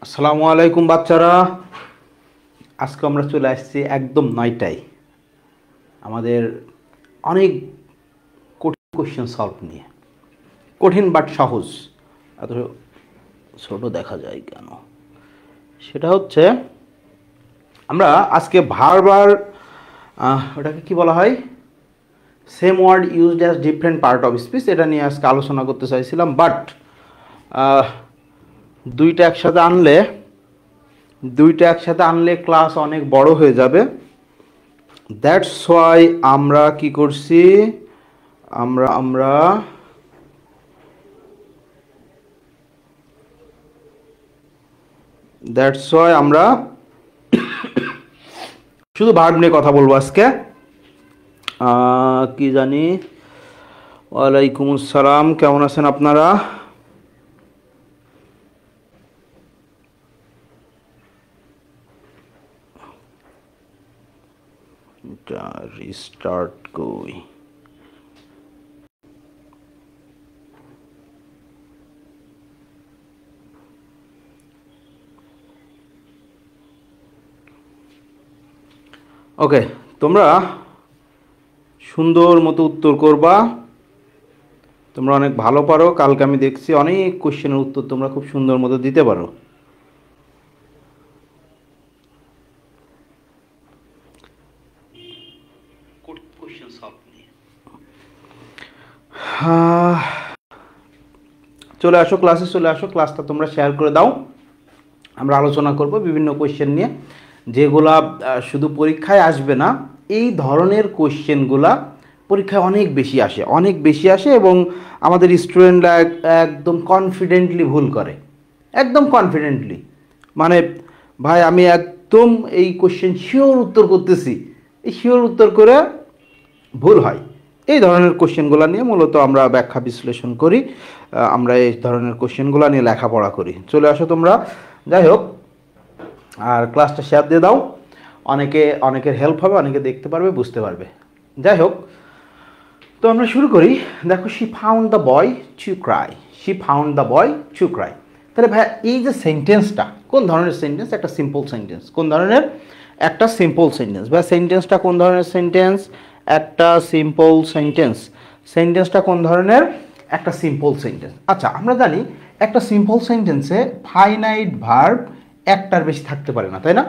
আসসালামু আলাইকুম বাচ্চারা। আজকে আমরা চলে আসছি একদম 9টায় আমাদের অনেক কঠিন কোশ্চেন সলভ নিয়ে। কঠিন বাট সহজ। এত ছোট দেখা যায় কেন? সেটা হচ্ছে আমরা আজকে বারবার ওটাকে কি বলা হয়, same word used as different part of speech, এটা নিয়ে আজকে আলোচনা করতে চাইছিলাম। বাট দুইটা একসাথে আনলে ক্লাস অনেক বড় হয়ে যাবে। দ্যাটস ওয়াই আমরা কি করছি, আমরা দ্যাটস ওয়াই আমরা শুধু ভার্ব নিয়ে কথা বলবো আজকে। কি জানি, ওয়ালাইকুম আসসালাম, কেমন আছেন আপনারা? রিস্টার্ট কই? ওকে, তোমরা সুন্দর মতো উত্তর করবা। তোমরা অনেক ভালো পারো, কালকে আমি দেখছি অনেক কোশ্চেনের উত্তর তোমরা খুব সুন্দর মতো দিতে পারো। চলে আসো ক্লাসে, চলে আসো, ক্লাসটা তোমরা শেয়ার করে দাও। আমরা আলোচনা করব বিভিন্ন কোশ্চেন নিয়ে, যেগুলা শুধু পরীক্ষায় আসবে না, এই ধরনের কোশ্চেনগুলা পরীক্ষায় অনেক বেশি আসে এবং আমাদের স্টুডেন্টরা একদম কনফিডেন্টলি ভুল করে, একদম কনফিডেন্টলি। মানে ভাই আমি একদম এই কোশ্চেন শিওর উত্তর করতেছি, এই শিওর উত্তর করে ভুল হয়। এই ধরনের কোশ্চেনগুলো নিয়ে মূলত আমরা ব্যাখ্যা বিশ্লেষণ করি, আমরা এই ধরনের কোশ্চেনগুলো নিয়ে লেখাপড়া করি। চলে আসো তোমরা। যাই হোক, আর ক্লাসটা শেয়ার দিয়ে দাও, অনেকের হেল্প হবে, অনেকে দেখতে পারবে, বুঝতে পারবে। যাই হোক, তো আমরা শুরু করি। দেখো, she found the boy to cry, she found the boy to cry. তাহলে ভাই এই যে সেন্টেন্সটা কোন ধরনের সেন্টেন্স? একটা সিম্পল সেন্টেন্স। কোন ধরনের? একটা সিম্পল সেন্টেন্স। ভাই সেন্টেন্সটা কোন ধরনের সেন্টেন্স? একটা সিম্পল সেন্টেন্স। সেন্টেন্সটা কোন ধরনের? একটা সিম্পল সেন্টেন্স। আচ্ছা, আমরা জানি একটা সিম্পল সেন্টেন্সে ফাইনাইট ভার্ব একটার বেশি থাকতে পারে না, তাই না?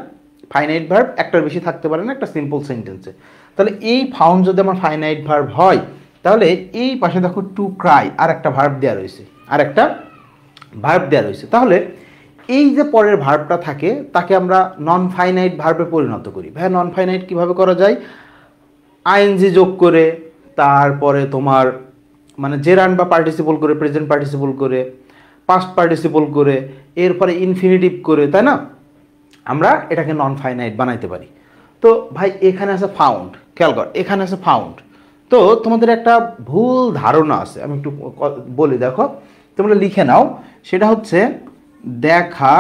ফাইনাইট ভার্ব একটার বেশি থাকতে পারে না একটা সিম্পল সেন্টেন্সে। তাহলে এই ফাউন্ড যদি আমার ফাইনাইট ভার্ব হয়, তাহলে এই পাশে দেখো টু ক্রাই আর একটা ভার্ব দেওয়া রয়েছে, তাহলে এই যে পরের ভার্বটা থাকে তাকে আমরা নন ফাইনাইট ভার্বে পরিণত করি। ভাই নন ফাইনাইট কীভাবে করা যায়? আইএনজি যোগ করে, তারপরে তোমার মানে জেরান্ড বা পার্টিসিপল করে, প্রেজেন্ট পার্টিসিপল করে, পাস্ট পার্টিসিপল করে, এরপরে ইনফিনিটিভ করে, তাই না? আমরা এটাকে নন ফাইনাইট বানাইতে পারি। তো ভাই এখানে আছে ফাউন্ড, খেয়াল কর, এখানে আছে ফাউন্ড। তো তোমাদের একটা ভুল ধারণা আছে, আমি একটু বলি, দেখো তোমরা লিখে নাও। সেটা হচ্ছে দেখা,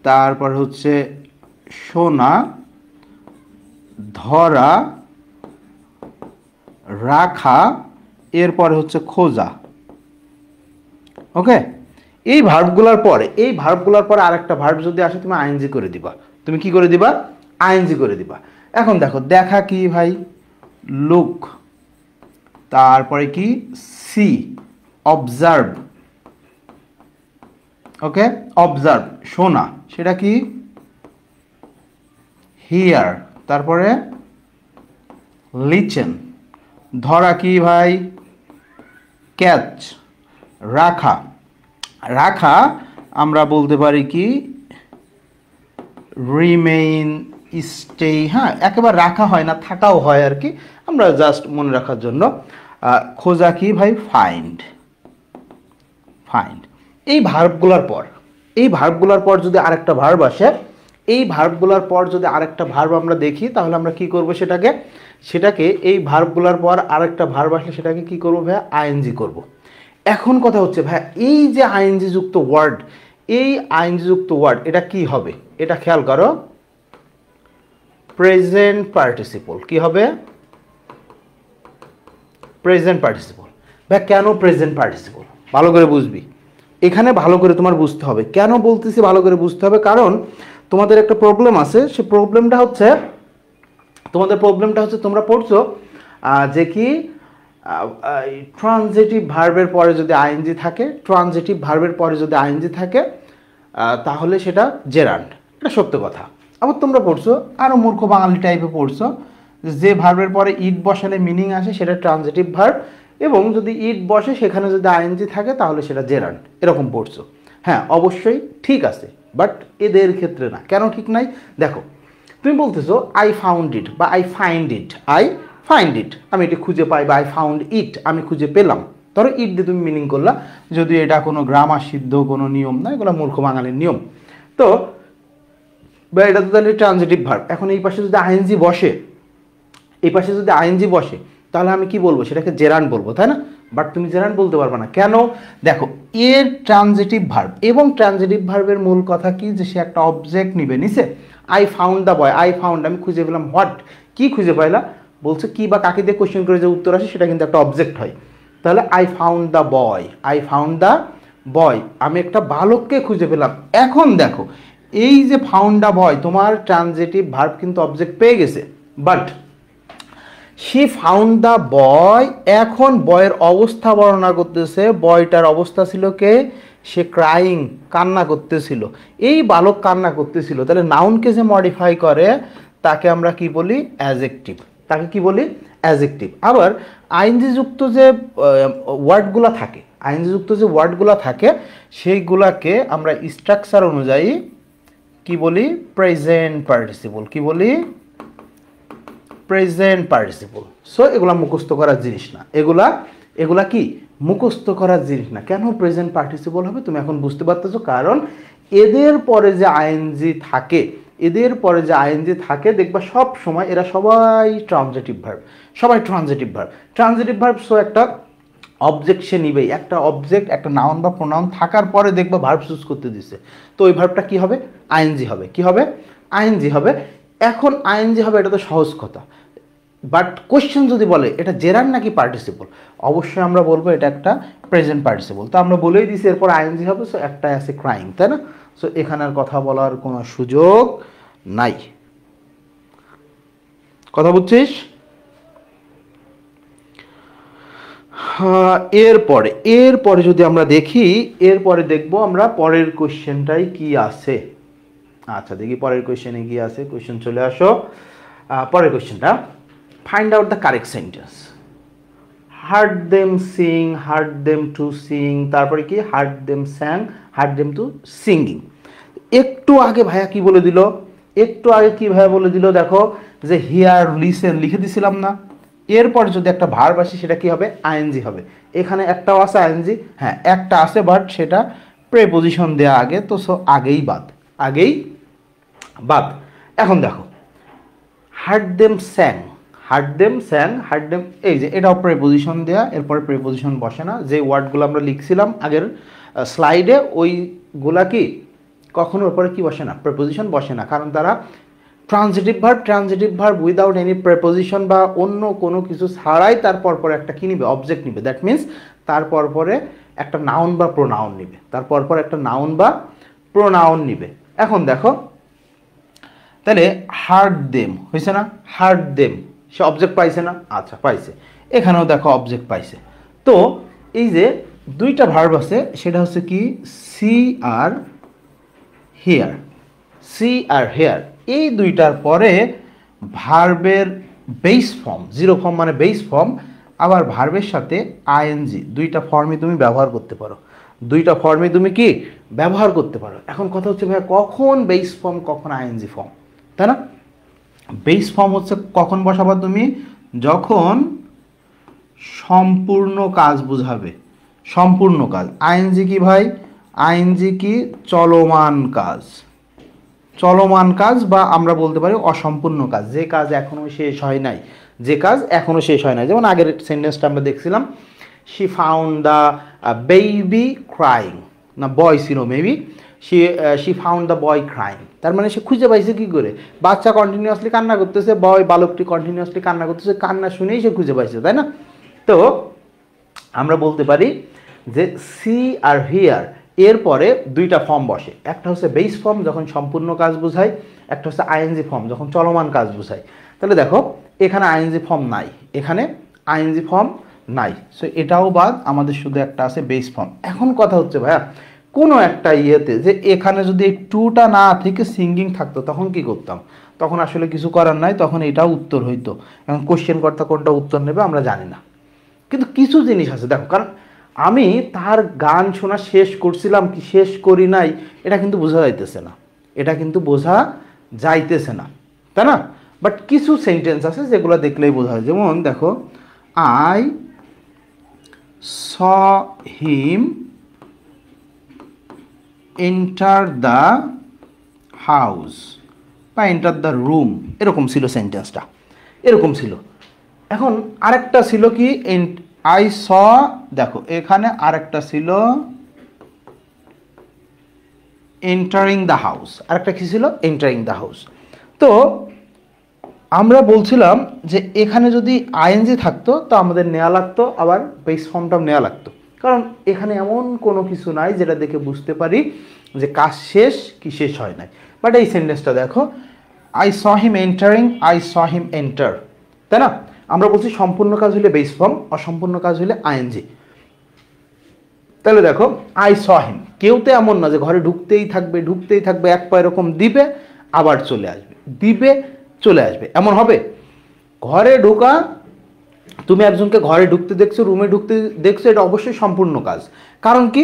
তারপর হচ্ছে শোনা, ধরা, রাখা, এরপরে হচ্ছে খোঁজা। ওকে, এই ভার্বগুলোর পরে আরেকটা ভার্ব যদি আসে, তুমি আইএনজি করে দিবা। তুমি কি করে দিবা? আইএনজি করে দিবা। এখন দেখো, দেখা কি ভাই? লুক। তারপরে কি? See, observe. Okay, observe. শোনা, সেটা কি? হিয়ার। তারপরে লিচেন। ধরা কি ভাই? ক্যাচ। রাখা, রাখা আমরা বলতে পারি কি? Remain, stay. হ্যাঁ, একেবারে রাখা হয় না, থাকাও হয় আর কি, আমরা জাস্ট মনে রাখার জন্য। খোঁজা কি ভাই? ফাইন্ড। ফাইন্ড। এই ভার্বগুলোর পর যদি আরেকটা ভার্ব আসে, এই ভার্বগুলোর পর যদি আরেকটা ভার্ব আমরা দেখি, তাহলে আমরা কি করব? সেটাকে এই ভার্বগুলোর পর আরেকটা ভার্ব আসলে সেটাকে কি করব ভাই? আইএনজি করব। এখন কথা হচ্ছে ভাই, এই যে আইএনজি যুক্ত ওয়ার্ড, এটা কি হবে? এটা খেয়াল করো, প্রেজেন্ট পার্টিসিপল। কি হবে? Present participle. ভাই কেন প্রেজেন্ট পার্টিসিপল? ভালো করে বুঝবি। এখানে ভালো করে তোমার বুঝতে হবে। কেন বলতেছি ভালো করে বুঝতে হবে, কারণ তোমাদের একটা প্রবলেম আছে। সে প্রবলেমটা হচ্ছে, তোমরা পড়ছো যে কি ট্রানজিটিভ ভার্বের পরে যদি আইএনজি থাকে, তাহলে সেটা জেরান্ড। এটা সত্য কথা। আবার তোমরা পড়ছো আরও মূর্খ বাঙালি টাইপে পড়ছো, যে ভার্বের পরে ইট বসালে মিনিং আসে সেটা ট্রানজিটিভ ভার্ব, এবং যদি ইট বসে সেখানে যদি আইএনজি থাকে তাহলে সেটা জেরান্ড, এরকম পড়ছো। হ্যাঁ, অবশ্যই ঠিক আছে, বাট এদের ক্ষেত্রে না। কেন ঠিক নাই দেখো, তুমি বলতেছো আই ফাউন্ড ইট বা আই ফাইন্ড ইট, আমি এটি খুঁজে পাই, বা আই ফাউন্ড ইট, আমি খুঁজে পেলাম। ধরো ইট দিয়ে তুমি মিনিং করলা, যদি এটা কোনো গ্রামার সিদ্ধ কোনো নিয়ম না, এগুলো মূর্খ বাঙালির নিয়ম। তো বা এটা তো তাহলে ট্রানজিটিভ ভার্ব। এখন এই পাশে যদি আইএনজি বসে তাহলে আমি কি বলবো, সেটাকে জেরান্ড বলবো, তাই না? বাট তুমি জেরান্ড বলতে পারবে না। কেন? দেখো, এর ট্রানজিটিভ ভার্ব, এবং ট্রানজিটিভ ভার্বের মূল কথা কি, যে সে একটা অবজেক্ট নিবে নিচে। আই ফাউন্ড দ্য বয়, আমি খুঁজে পেলাম। হোয়াট, কি খুঁজে পাইলা? বলছে কি বা কাকে দিয়ে কোশ্চেন করে যে উত্তর আসে সেটা কিন্তু একটা অবজেক্ট হয়। তাহলে আই ফাউন্ড দ্য বয়, আমি একটা বালককে খুঁজে পেলাম। এখন দেখো, এই যে ফাউন্ড দ্য বয়, তোমার ট্রানজিটিভ ভার্ব কিন্তু অবজেক্ট পেয়ে গেছে, but she found the boy, এখন বয়ের অবস্থা বর্ণনা করতেছে। বয়টার অবস্থা ছিল কে? সে ক্রাইং, কান্না করতেছিল। এই বালক কান্না করতেছিল। তাহলে নাউনকে যে মডিফাই করে তাকে আমরা কি বলি? অ্যাজেক্টিভ। আবার আইএনজি যুক্ত যে ওয়ার্ডগুলো থাকে, সেইগুলাকে আমরা স্ট্রাকচার অনুযায়ী কি বলি? Present participle. সো এগুলা মুখস্থ করার জিনিস না, এগুলা কি মুখস্থ করার জিনিস না। কেন প্রেজেন্ট পার্টিসিপল হবে তুমি এখন বুঝতে পারতেছো, কারণ এদের পরে যে আইএনজি থাকে, দেখবা সব সময় এরা সবাই ট্রানজিটিভ ভার্ব। সো একটা অবজেক্ট সে নিবেই, একটা অবজেক্ট, একটা নাউন বা প্রোনাউন থাকার পরে দেখবা ভার্ব চুজ করতে দিচ্ছে। তো ওই ভার্বটা কি হবে? আইএনজি হবে। এখন আইএনজি হবে, এটা তো সহজ কথা। বাট কোশ্চেন যদি বলে এটা জেরান্ড নাকি পার্টিসিপল, অবশ্যই আমরা বলবো এটা একটা প্রেজেন্ট পার্টিসিপল। তো আমরা বলেই দিছি এরপর আইএনজি হবে। সো একটা আছে ক্রাইং, তাই না? সো এখানে আর কথা বলার কোনো সুযোগ নাই। কথা বুঝছিস? এরপরে যদি আমরা দেখি, দেখবো আমরা পরের কোশ্চেনটাই কি আছে। আচ্ছা, দেখি পরের কোশ্চেনে কি আছে। কোশ্চেন চলে আসো। পরের কোশ্চেনটা, find out the correct sentence. Hard them Singh, hard them to Singh, তারপরে কি? Hard them স্যাং, hard them to singing. একটু আগে ভাইয়া কি বলে দিল? দেখো, যে হিয়ার, লিসেন লিখে দিছিলাম না? এরপর যদি একটা ভার্ব আসে সেটা কি হবে? আইএনজি হবে। এখানে একটাও আছে আইএনজি, হ্যাঁ একটা আছে, বাট সেটা প্রেপোজিশন দেয়া আগে, তো সো আগেই বাদ। এখন দেখো, হার্ড দেম স্যাং, এই যে এটাও প্রেপোজিশন দেয়া, এরপরে প্রেপোজিশন বসে না। যে ওয়ার্ডগুলো আমরা লিখছিলাম আগের স্লাইডে, ওইগুলা কি কখনো ওপরে কি বসে না? প্রেপোজিশন বসে না, কারণ তারা transitive verb without any preposition বা অন্য কোনো কিছু ছাড়াই তারপর পরে একটা কি নিবে? অবজেক্ট নিবে। দ্যাট মিনস তারপর পরে একটা নাউন বা প্রোনাউন নিবে। এখন দেখো, তাহলে হার্ড দেম হয়েছে না? হার্ড দেম, সে অবজেক্ট পাইছে না? আচ্ছা, পাইছে। এখানেও দেখো অবজেক্ট পাইছে। তো এই যে দুইটা ভার্ব আছে, সেটা হচ্ছে কি? সি আর হেয়ার। এই দুইটার পরে ভার্বের বেস ফর্ম, জিরো ফর্ম মানে বেস ফর্ম, আবার ভার্বের সাথে আইএনজি, দুইটা ফর্মই তুমি ব্যবহার করতে পারো। এখন কথা হচ্ছে ভাইয়া, কখন বেস ফর্ম কখন আইএনজি ফর্ম, তাই না? বেস ফর্ম হচ্ছে কখন বসাবা তুমি? যখন সম্পূর্ণ কাজ বুঝাবে। আইএনজি কি ভাই? আইএনজি কি? চলমান কাজ, বা আমরা বলতে পারি অসম্পূর্ণ কাজ, যে কাজ এখনো শেষ হয় নাই। যেমন আগের সেন্টেন্সটা আমরা দেখছিলাম, she found the baby crying, না বয় ছিল maybe, she found the boy crying. তার মানে সে খুঁজে পাইছে কি করে? বাচ্চা কন্টিনিউয়াসলি কান্না করতেছে, বালকটি কন্টিনিউয়াসলি কান্না করতেছে, কান্না শুনেই সে খুঁজে পাইছে, তাই না? তো আমরা বলতে পারি যে সি আর হিয়ার, এরপরে দুইটা ফর্ম বসে, একটা হচ্ছে বেস ফর্ম যখন সম্পূর্ণ কাজ বোঝায়, একটা হচ্ছে আইএনজি ফর্ম যখন চলমান কাজ বোঝায়। তাহলে দেখো এখানে আইএনজি ফর্ম নাই, এখানে আইএনজি ফর্ম নাই, সো এটাও বাদ, আমাদের শুধু একটা আছে বেস ফর্ম। এখন কথা হচ্ছে ভাইয়া কোনো একটা ইয়েতে যে এখানে যদি এই টুটা না থেকে সিঙ্গিং থাকতো তখন কি করতাম? তখন আসলে কিছু করার নাই, তখন এটাও উত্তর হইতো। এখন কোশ্চেন কর্তা কোনটা উত্তর নেবে আমরা জানি না, কিন্তু কিছু জিনিস আছে দেখো, কারণ আমি তার গান শোনা শেষ করছিলাম কি শেষ করি নাই এটা কিন্তু বোঝা যাইতেছে না, এটা কিন্তু বোঝা যাইতেছে না, তাই না? বাট কিছু সেন্টেন্স আছে যেগুলো দেখলেই বোঝা যায়। যেমন দেখো, I saw him enter the house বা এন্টার দ্য রুম, এরকম ছিল সেন্টেন্সটা, এরকম ছিল। এখন আরেকটা ছিল কি আই স, দেখো এখানে আরেকটা ছিল এন্টারিং দ্য হাউস, আরেকটা কি ছিল এন্টারিং দ্য হাউস। তো আমরা বলছিলাম যে এখানে যদি আইএনজি থাকতো তো আমাদের নেওয়া লাগতো, আবার বেস ফর্মটাও নেওয়া লাগতো, কারণ এখানে এমন কোনো কিছু নাই যেটা দেখে বুঝতে পারি যে কাজ শেষ কি শেষ হয় নাই। বাট এই সেন্টেন্সটা দেখো, I saw him entering, I saw him enter, তাই না? আমরা বলছি সম্পূর্ণ কাজ হলে বেস ফর্ম, অসম্পূর্ণ কাজ হলে আইএনজি। তাহলে দেখো আই স হিম, কেউ তো এমন না যে ঘরে ঢুকতেই থাকবে ঢুকতেই থাকবে, এক পা এরকম দিবে আবার চলে আসবে, দিবে চলে আসবে, এমন হবে? ঘরে ঢোকা, তুমি একজনকে ঘরে ঢুকতে দেখছো, রুমে ঢুকতে দেখছো, এটা অবশ্যই সম্পূর্ণ কাজ। কারণ কি,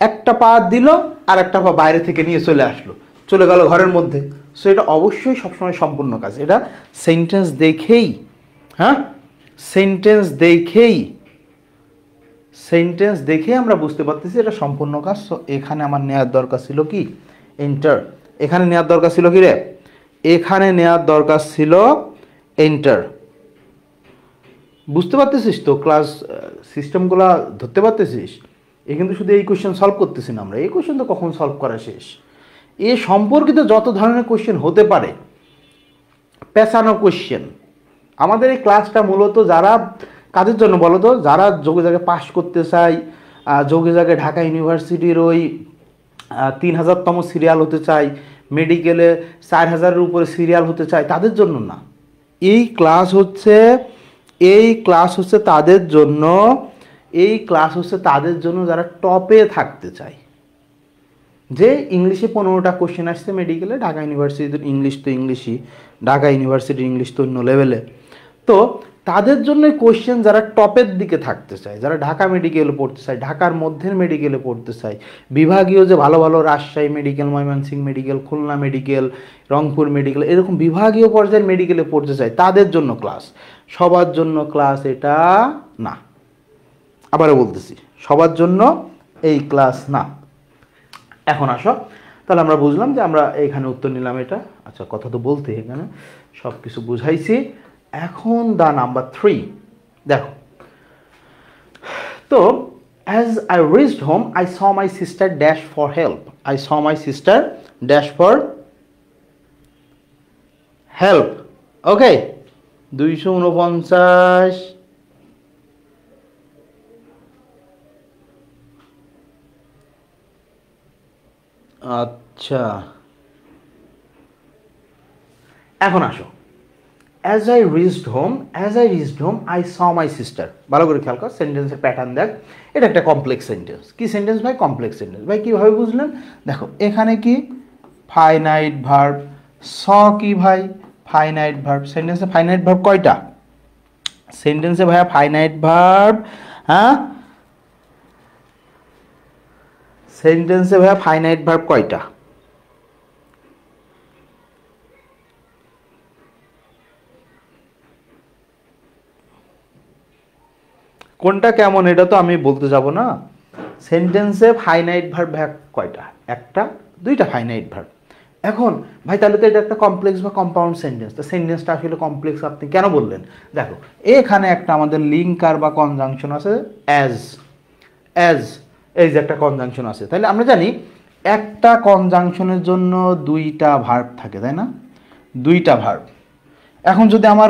একটা পা দিল আর একটা পা বাইরে থেকে নিয়ে চলে আসলো, চলে গেল ঘরের মধ্যে, সো এটা অবশ্যই সবসময় সম্পূর্ণ কাজ। এটা সেন্টেন্স দেখেই, হ্যাঁ সেন্টেন্স দেখেই, সেন্টেন্স দেখে আমরা বুঝতে পারতেছি এটা সম্পূর্ণ কাজ। সো এখানে আমার নেওয়ার দরকার ছিল কি এন্টার, এখানে নেওয়ার দরকার ছিল কি রে, এখানে নেওয়ার দরকার ছিল এন্টার। বুঝতে পারতেছিস তো? ক্লাস সিস্টেমগুলো ধরতে পারতেছিস? এ কিন্তু শুধু এই কোয়েশ্চেন সলভ করতেছি না আমরা, এই কোয়েশ্চেন তো কখন সলভ করা শেষ। এ সম্পর্কিত যত ধরনের কোয়েশ্চেন হতে পারে, পেঁচানো কোয়েশ্চেন। আমাদের এই ক্লাসটা মূলত যারা কাদের জন্য বলো তো, যারা যোগে জায়গায় পাশ করতে চায়, যোগে জায়গায় ঢাকা ইউনিভার্সিটির ওই 3000তম সিরিয়াল হতে চায়, মেডিকেলে 4000-এর উপরে সিরিয়াল হতে চায়, তাদের জন্য না। এই ক্লাস হচ্ছে, এই ক্লাস হচ্ছে তাদের জন্য, এই ক্লাস হচ্ছে তাদের জন্য যারা টপে থাকতে চায়। যে ইংলিশে 15টা কোশ্চেন আসছে মেডিকেলে, ঢাকা ইউনিভার্সিটির ইংলিশ তো ইংলিশই, ঢাকা ইউনিভার্সিটির ইংলিশ তো অন্য লেভেলে, তো তাদের জন্য কোশ্চেন যারা টপের দিকে থাকতে চায়, যারা ঢাকা মেডিকেলে পড়তে চায়, ঢাকার মধ্যের মেডিকেলে পড়তে চায়, বিভাগীয় যে ভালো ভালো Rajshahi medical, Mymensingh medical, Khulna medical, Rangpur medical, এরকম বিভাগীয় পর্যায়ের মেডিকেলে পড়তে চায়, তাদের জন্য ক্লাস। সবার জন্য ক্লাস এটা না, আবারও বলতেছি, সবার জন্য এই ক্লাস না। এখন আসো, তাহলে আমরা বুঝলাম যে আমরা এখানে উত্তর নিলাম এটা। আচ্ছা, কথা তো বলতে এখানে সব কিছু বুঝাইছি। এখন দা নাম্বার 3 দেখো, তো as I reached home I saw my sister dash for help, I saw my sister dash for help. Okay, 249। আচ্ছা, এখন আসো, as I reached home, as I reached home I saw my sister. ভালো করে খেয়াল কর, সেন্টেন্সের pattern দেখ। এটা একটা কমপ্লেক্স সেন্টেন্স। কি সেন্টেন্স ভাই? Complex sentence. ভাই কীভাবে বুঝলেন? দেখো এখানে কি ফাইনাইট ভার্ব, স কি ভাই? Finite verb. সেন্টেন্সে ফাইনাইট ভার্ব কয়টা? সেন্টেন্সে ভাইয়া ফাইনাইট ভার্ব, হ্যাঁ সেন্টেন্সে ভাইয়া ফাইনাইট ভার্ব কয়টা? কোনটা কেমন এটা তো আমি বলতে যাব না। সেন্টেন্সে ফাইনাইট ভার্ব কয়টা? একটা, দুইটা ফাইনাইট ভার্ব। এখন ভাই তাহলে তো এটা একটা কমপ্লেক্স বা কম্পাউন্ড সেন্টেন্স। তো সেন্টেন্সটা আসলে কমপ্লেক্স আপনি কেন বললেন? দেখো এখানে একটা আমাদের লিঙ্কার বা কনজাংশন আছে, অ্যাজ, অ্যাজ, এই যে একটা কনজাংশন আছে। তাহলে আমরা জানি একটা কনজাংশনের জন্য দুইটা ভার্ব থাকে, তাই না? দুইটা ভার্ব। এখন যদি আমার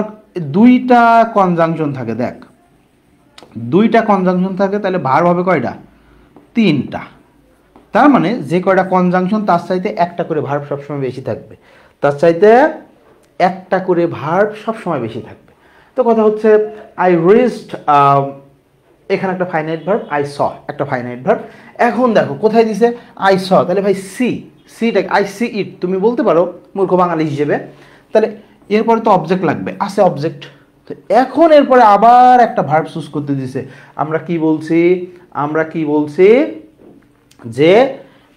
দুইটা কনজাংশন থাকে, দেখ দুইটা কনজাংশন থাকে, তাহলে ভার্ব হবে কয়টা? তিনটা। তার মানে যে কয়টা কনজাংশন তার চাইতে একটা করে ভার্ব সবসময় বেশি থাকবে, তার চাইতে একটা করে ভার্ব সবসময় বেশি থাকবে। তো কথা হচ্ছে আই রিচড, এখানে একটা ফাইনাইট ভার্ব, আই স একটা ফাইনাইট ভার্ব। এখন দেখো কোথায় দিছে আই স, তাহলে ভাই সিটা আই সি ইট তুমি বলতে পারো মূর্খ বাঙালি হিসেবে। তাহলে এরপরে তো অবজেক্ট লাগবে, আছে অবজেক্ট। তো এখন এরপরে আবার একটা ভার্ব চুজ করতে দিছে। আমরা কি বলছি যে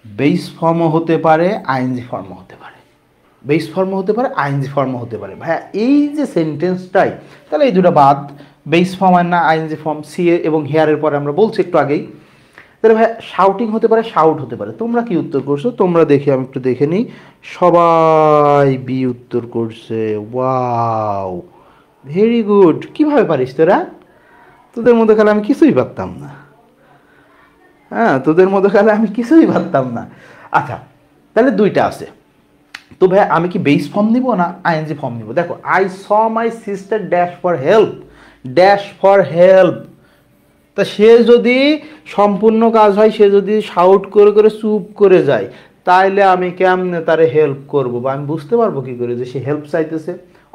বেস ফর্মও হতে পারে, আইএনজি ফর্মও হতে পারে, বেস ফর্মও হতে পারে, আইএনজি ফর্মও হতে পারে। ভাইয়া এই যে সেন্টেন্সটাই, তাহলে এই দুটো বাদ, বেস ফর্ম আর না আইএনজি ফর্ম, সি এবং হেয়ারের পরে আমরা বলছি একটু আগেই। তাহলে ভাইয়া শাউটিং হতে পারে, শাউট হতে পারে। তোমরা কি উত্তর করছো তোমরা দেখি, আমি একটু দেখে নিই। সবাই বি উত্তর করছে, ওয়াও ভেরি গুড। কিভাবে পারিস তোরা? তোদের মধ্যে খেলে আমি কিছুই পারতাম না, হ্যাঁ তোদের মধ্যে খেলে আমি কিছুই পারতাম না। আচ্ছা তাহলে দুইটা আছে। তো ভাই আমি কি বেস ফর্ম নিব না আইএনজি ফর্ম নিব? দেখো I saw my sister dash for help, dash for help. তা সে যদি সম্পূর্ণ কাজ হয়, সে যদি শাউট করে করে চুপ করে যায়, তাইলে আমি কেমনে তারে হেল্প করবো বা আমি বুঝতে পারবো কি করে যে সে হেল্প চাইতেছে?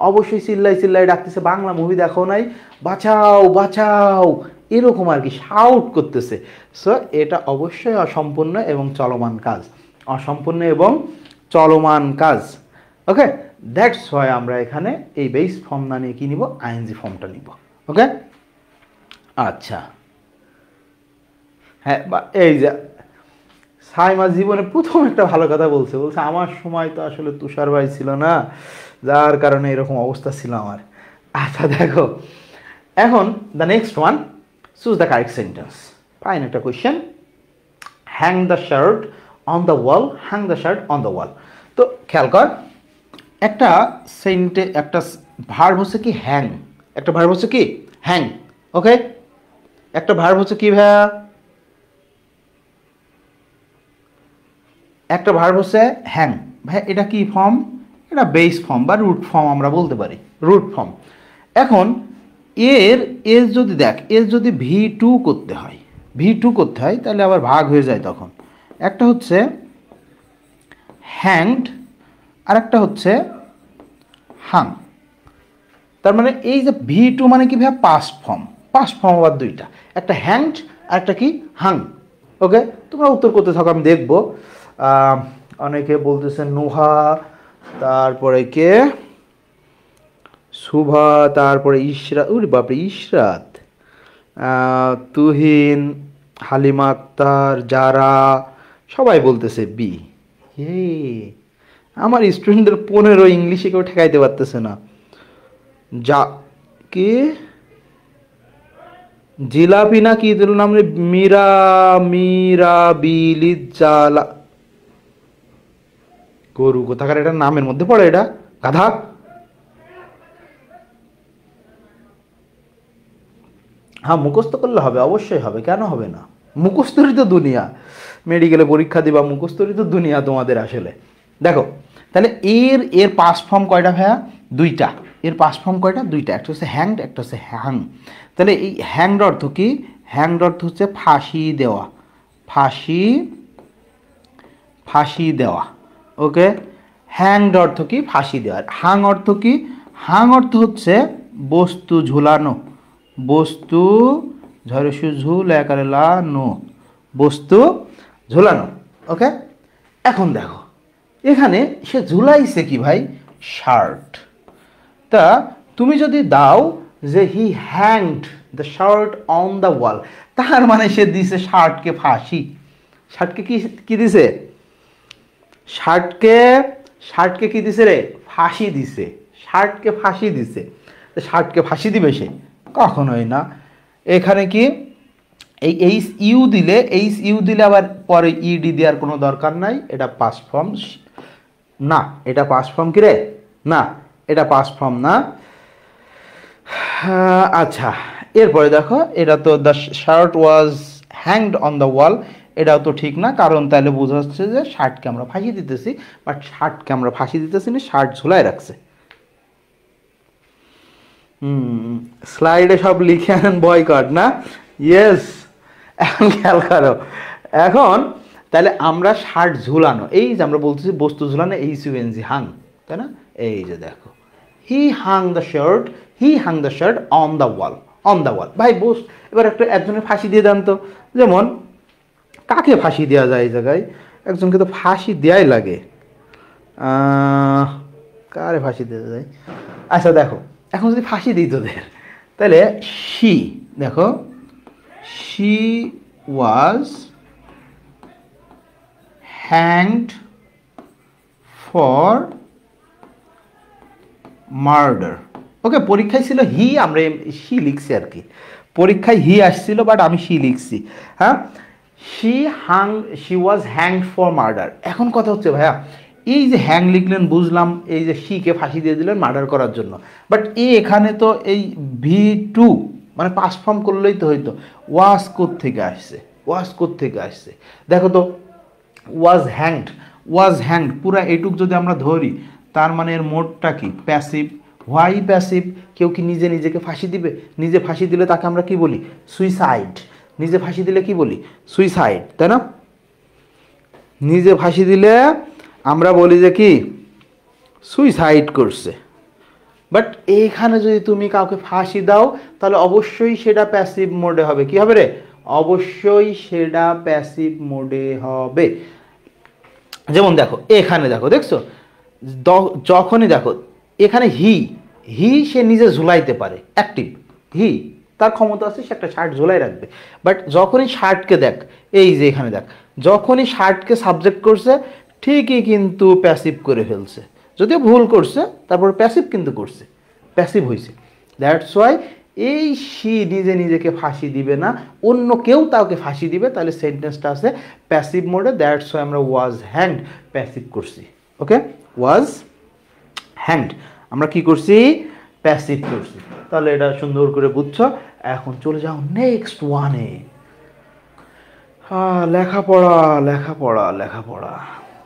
অবশ্যই চিল্লাই ডাকতেছে, বাংলা মুভি দেখো নাই, বাঁচাও বাঁচাও এরকম আর কি শাউট করতেছে। সো এটা অবশ্যই অসম্পূর্ণ এবং চলমান কাজ, অসম্পূর্ণ এবং চলমান কাজ। ওকে, দ্যাটস ওয়াই আমরা এখানে এই বেস ফর্ম না নিয়ে কি নিব, আইএনজি ফর্মটা নিব। ওকে আচ্ছা, হ্যাঁ এই যে সাইমা জীবনে প্রথম একটা ভালো কথা বলছে, আমার সময় তো আসলে তুষার ভাই ছিল না, যার কারণে এরকম অবস্থা ছিল আমার। আচ্ছা দেখো এখন the next one, choose the correct sentence. Fine একটা question, hang the shirt on the wall, hang the shirt on the wall. তো খেয়াল কর, একটা একটা ভার্ব হচ্ছে কি হ্যাং, একটা ভার্ব হচ্ছে কি হ্যাং। ওকে, একটা ভার্ব হচ্ছে কি ভাইয়া, একটা ভার্ব হচ্ছে হ্যাং। ভাই এটা কি ফর্ম? এটা বেস ফর্ম বা রুট ফর্ম আমরা বলতে পারি, রুট ফর্ম। এখন এর যদি দেখ, এর যদি V2 করতে হয়, V2 করতে হয় তাহলে আবার ভাগ হয়ে যায় তখন। একটা হচ্ছে হ্যাংড আর একটা হচ্ছে হাং। তার মানে এই যে V2 মানে কি ভাই পাস্ট ফর্ম, পাস্ট ফর্ম আবার দুইটা, একটা হ্যাংড আর একটা কি হাং। ওকে, তোমরা উত্তর করতে থাকো, আমি দেখবো। অনেকে বলতেছে নুহা, তারপরে কে শুভা, তারপরে ইশরাত, উরে বাপরে ইশরাত, তুহিন, হালিমা আক্তার, যারা, সবাই বলতেছে বি। হে আমার স্টুডেন্টদের 15 ইংলিশে কেউ ঠেকাইতে পারতেছে না। যা কি জিলাপি না কি দিল নাম রে, মীরা বিলি জালা, গরু কোথাকার, এটা নামের মধ্যে পড়ে, এটা গাধা। হ্যাঁ মুখস্থ করলে হবে, অবশ্যই হবে, কেন হবে না? মুখস্থরই তো দুনিয়া, মেডিকেলে পরীক্ষা দিবা, মুখস্থরই তো দুনিয়া তোমাদের আসলে। দেখো তাহলে এর পাস ফর্ম কয়টা ভাইয়া? দুইটা। এর পাস ফর্ম কয়টা? দুইটা, একটা হচ্ছে হ্যাংড, একটা হচ্ছে হ্যাং। তাহলে এই হ্যাংড অর্থ কি? হ্যাংড অর্থ হচ্ছে ফাঁসি দেওয়া, ফাঁসি দেওয়া। ওকে, হ্যাংড অর্থ কি? ফাঁসি দেওয়া। হাং অর্থ কি? হাং অর্থ হচ্ছে বস্তু ঝুলানো, বস্তু ঝরসু ঝুল একারে লানো, বস্তু ঝুলানো। ওকে, এখন দেখো এখানে সে ঝুলাইছে কি ভাই? শার্ট। তা তুমি যদি দাও যে he hanged the shirt on the wall, তার মানে সে দিছে শার্টকে ফাঁসি। শার্টকে কি দিছে? শার্টকে কি দিছে রে? ফাঁসি দিছে, শার্টকে ফাঁসি দিছে। শার্টকে ফাঁসি দিবে সে? কখনোই না। এখানে কি এইচ ইউ দিলে আবার পরে ইডি দেওয়ার কোনো দরকার নাই, এটা পাস্ট ফর্ম না। এটা পাস্ট ফর্ম কি রে? না, এটা পাস্ট ফর্ম না। আচ্ছা এরপরে দেখো, এটা তো the shirt was hanged on the wall, এটাও তো ঠিক না, কারণ তাহলে বোঝা যাচ্ছে যে শার্টকে আমরা ফাঁসি দিতেছি, বাট শার্টকে আমরা ফাঁসি দিতেছি না, শার্ট ঝুলাই রাখছে। স্লাইডে সব লিখে আনেন বয়কট না? ইয়েস। এখন খেয়াল করো, এখন তাহলে আমরা শার্ট ঝুলানো, এই যে আমরা বলতেছি বস্তু ঝুলানো, HUNG হাং, তাই না? এই যে দেখো, হি hung the shirt, he hung the shirt on the wall, on the wall. ভাই বস, এবার একটা একজনের ফাঁসি দিয়ে দেন তো। যেমন কাকে ফাঁসি দেওয়া যায় এই জায়গায়? একজনকে তো ফাঁসি দেওয়াই লাগে। কারে ফাঁসি দেওয়া যায়? আচ্ছা দেখো, এখন যদি ফাঁসি দিই তোদের, তাহলে শি, দেখো she was hanged for murder. ওকে, পরীক্ষায় ছিল হি, আমরা শি লিখছি আর কি, পরীক্ষায় হি আসছিল বাট আমি শি লিখছি। হ্যাঁ, she was hanged for murder. এখন কথা হচ্ছে ভাইয়া, এই যে হ্যাং লিখলেন বুঝলাম, এই যে শিকে ফাঁসি দিয়ে দিলেন মার্ডার করার জন্য, বাট এখানে তো এই V2 মানে পাস ফর্ম করলেই তো হইতো। ওয়াজ কোত্থেকে আসছে? ওয়াজ কোত্থেকে আসছে দেখো তো, ওয়াজ হ্যাংড, ওয়াজ হ্যাংড পুরা এটুক যদি আমরা ধরি, তার মানে এর মোডটা কি? প্যাসিভ। Why passive? কেউ কি নিজে নিজেকে ফাঁসি দিবে? নিজে ফাঁসি দিলে তাকে আমরা কি বলি? সুইসাইড। নিজে ফাঁসি দিলে কি বলি? সুইসাইড, তাই না? নিজে ফাঁসি দিলে আমরা বলি যে কি? সুইসাইড করছে। বাট এইখানে যদি তুমি কাউকে ফাঁসি দাও, তাহলে অবশ্যই সেটা প্যাসিভ মোডে হবে। কি হবে রে? অবশ্যই সেটা প্যাসিভ মোডে হবে। যেমন দেখো এখানে, দেখো দেখছো, যখনই দেখো এখানে হি, হি সে নিজে ঝুলাইতে পারে, অ্যাক্টিভ। হি তার ক্ষমতা আছে, সে একটা শার্ট ঝুলাই রাখবে। বাট যখনই শার্টকে দেখ, এই যে এখানে দেখ, যখনই শার্টকে সাবজেক্ট করছে, ঠিকই কিন্তু প্যাসিভ করে ফেলছে। যদিও ভুল করছে, তারপর প্যাসিভ কিন্তু করছে, প্যাসিভ হয়েছে। দ্যাটস ওয়াই এই সি নিজে নিজেকে ফাঁসি দিবে না, অন্য কেউ তাকে ফাঁসি দিবে, তাহলে সেন্টেন্সটা আছে প্যাসিভ মোডে। দ্যাটস ওয়াই আমরা ওয়াজ হ্যাংড প্যাসিভ করছি। ওকে, ওয়াজ হ্যাংড আমরা কি করছি? প্যাসিভ করছি। তাহলে এটা সুন্দর করে বুঝছো। এখন চলে যাও নেক্সট ওয়ানে। লেখাপড়া লেখাপড়া লেখাপড়া,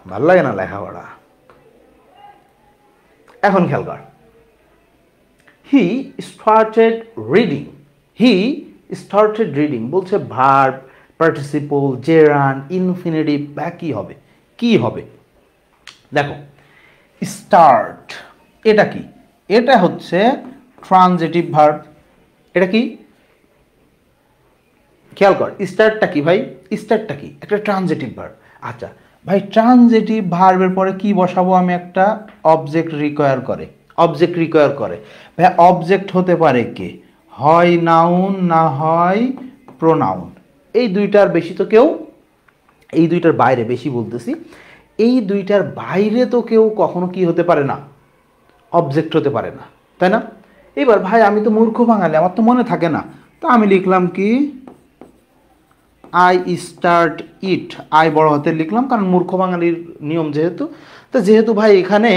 ভাল লাগে না লেখাপড়া? এখন খেয়াল কর, he started reading, he started reading বলছে ভার্ব, পার্টিসিপল, জেরান্ড, ইনফিনিটিভ, বা কি হবে? কি হবে? দেখো স্টার্ট, এটা কি? এটা হচ্ছে ট্রানজিটিভ ভার্ব। এটা কি? খেয়াল কর, স্টার্টটা কি ভাই? স্টার্টটা কি? একটা ট্রানজিটিভ ভার্ব। আচ্ছা ভাই, ট্রানজিটিভ ভার্বের পরে কি বসাবো আমি? একটা অবজেক্ট রিকোয়ার করে, অবজেক্ট রিকোয়ার করে। ভাই অবজেক্ট হতে পারে কে? হয় নাউন, না হয় প্রোনাউন। এই দুইটার বেশি তো কেউ, এই দুইটার বাইরে বেশি বলতেছি, এই দুইটার বাইরে তো কেউ কখনো কি হতে পারে না? অবজেক্ট হতে পারে না, তাই না? এবার ভাই আমি তো মূর্খ বাঙালি, আমার তো মনে থাকে না, তো আমি লিখলাম কি? আই স্টার্ট ইট, আই বড় হাতে লিখলাম, কারণ মূর্খ বাঙালির নিয়ম যেহেতু। তো যেহেতু ভাই এখানে,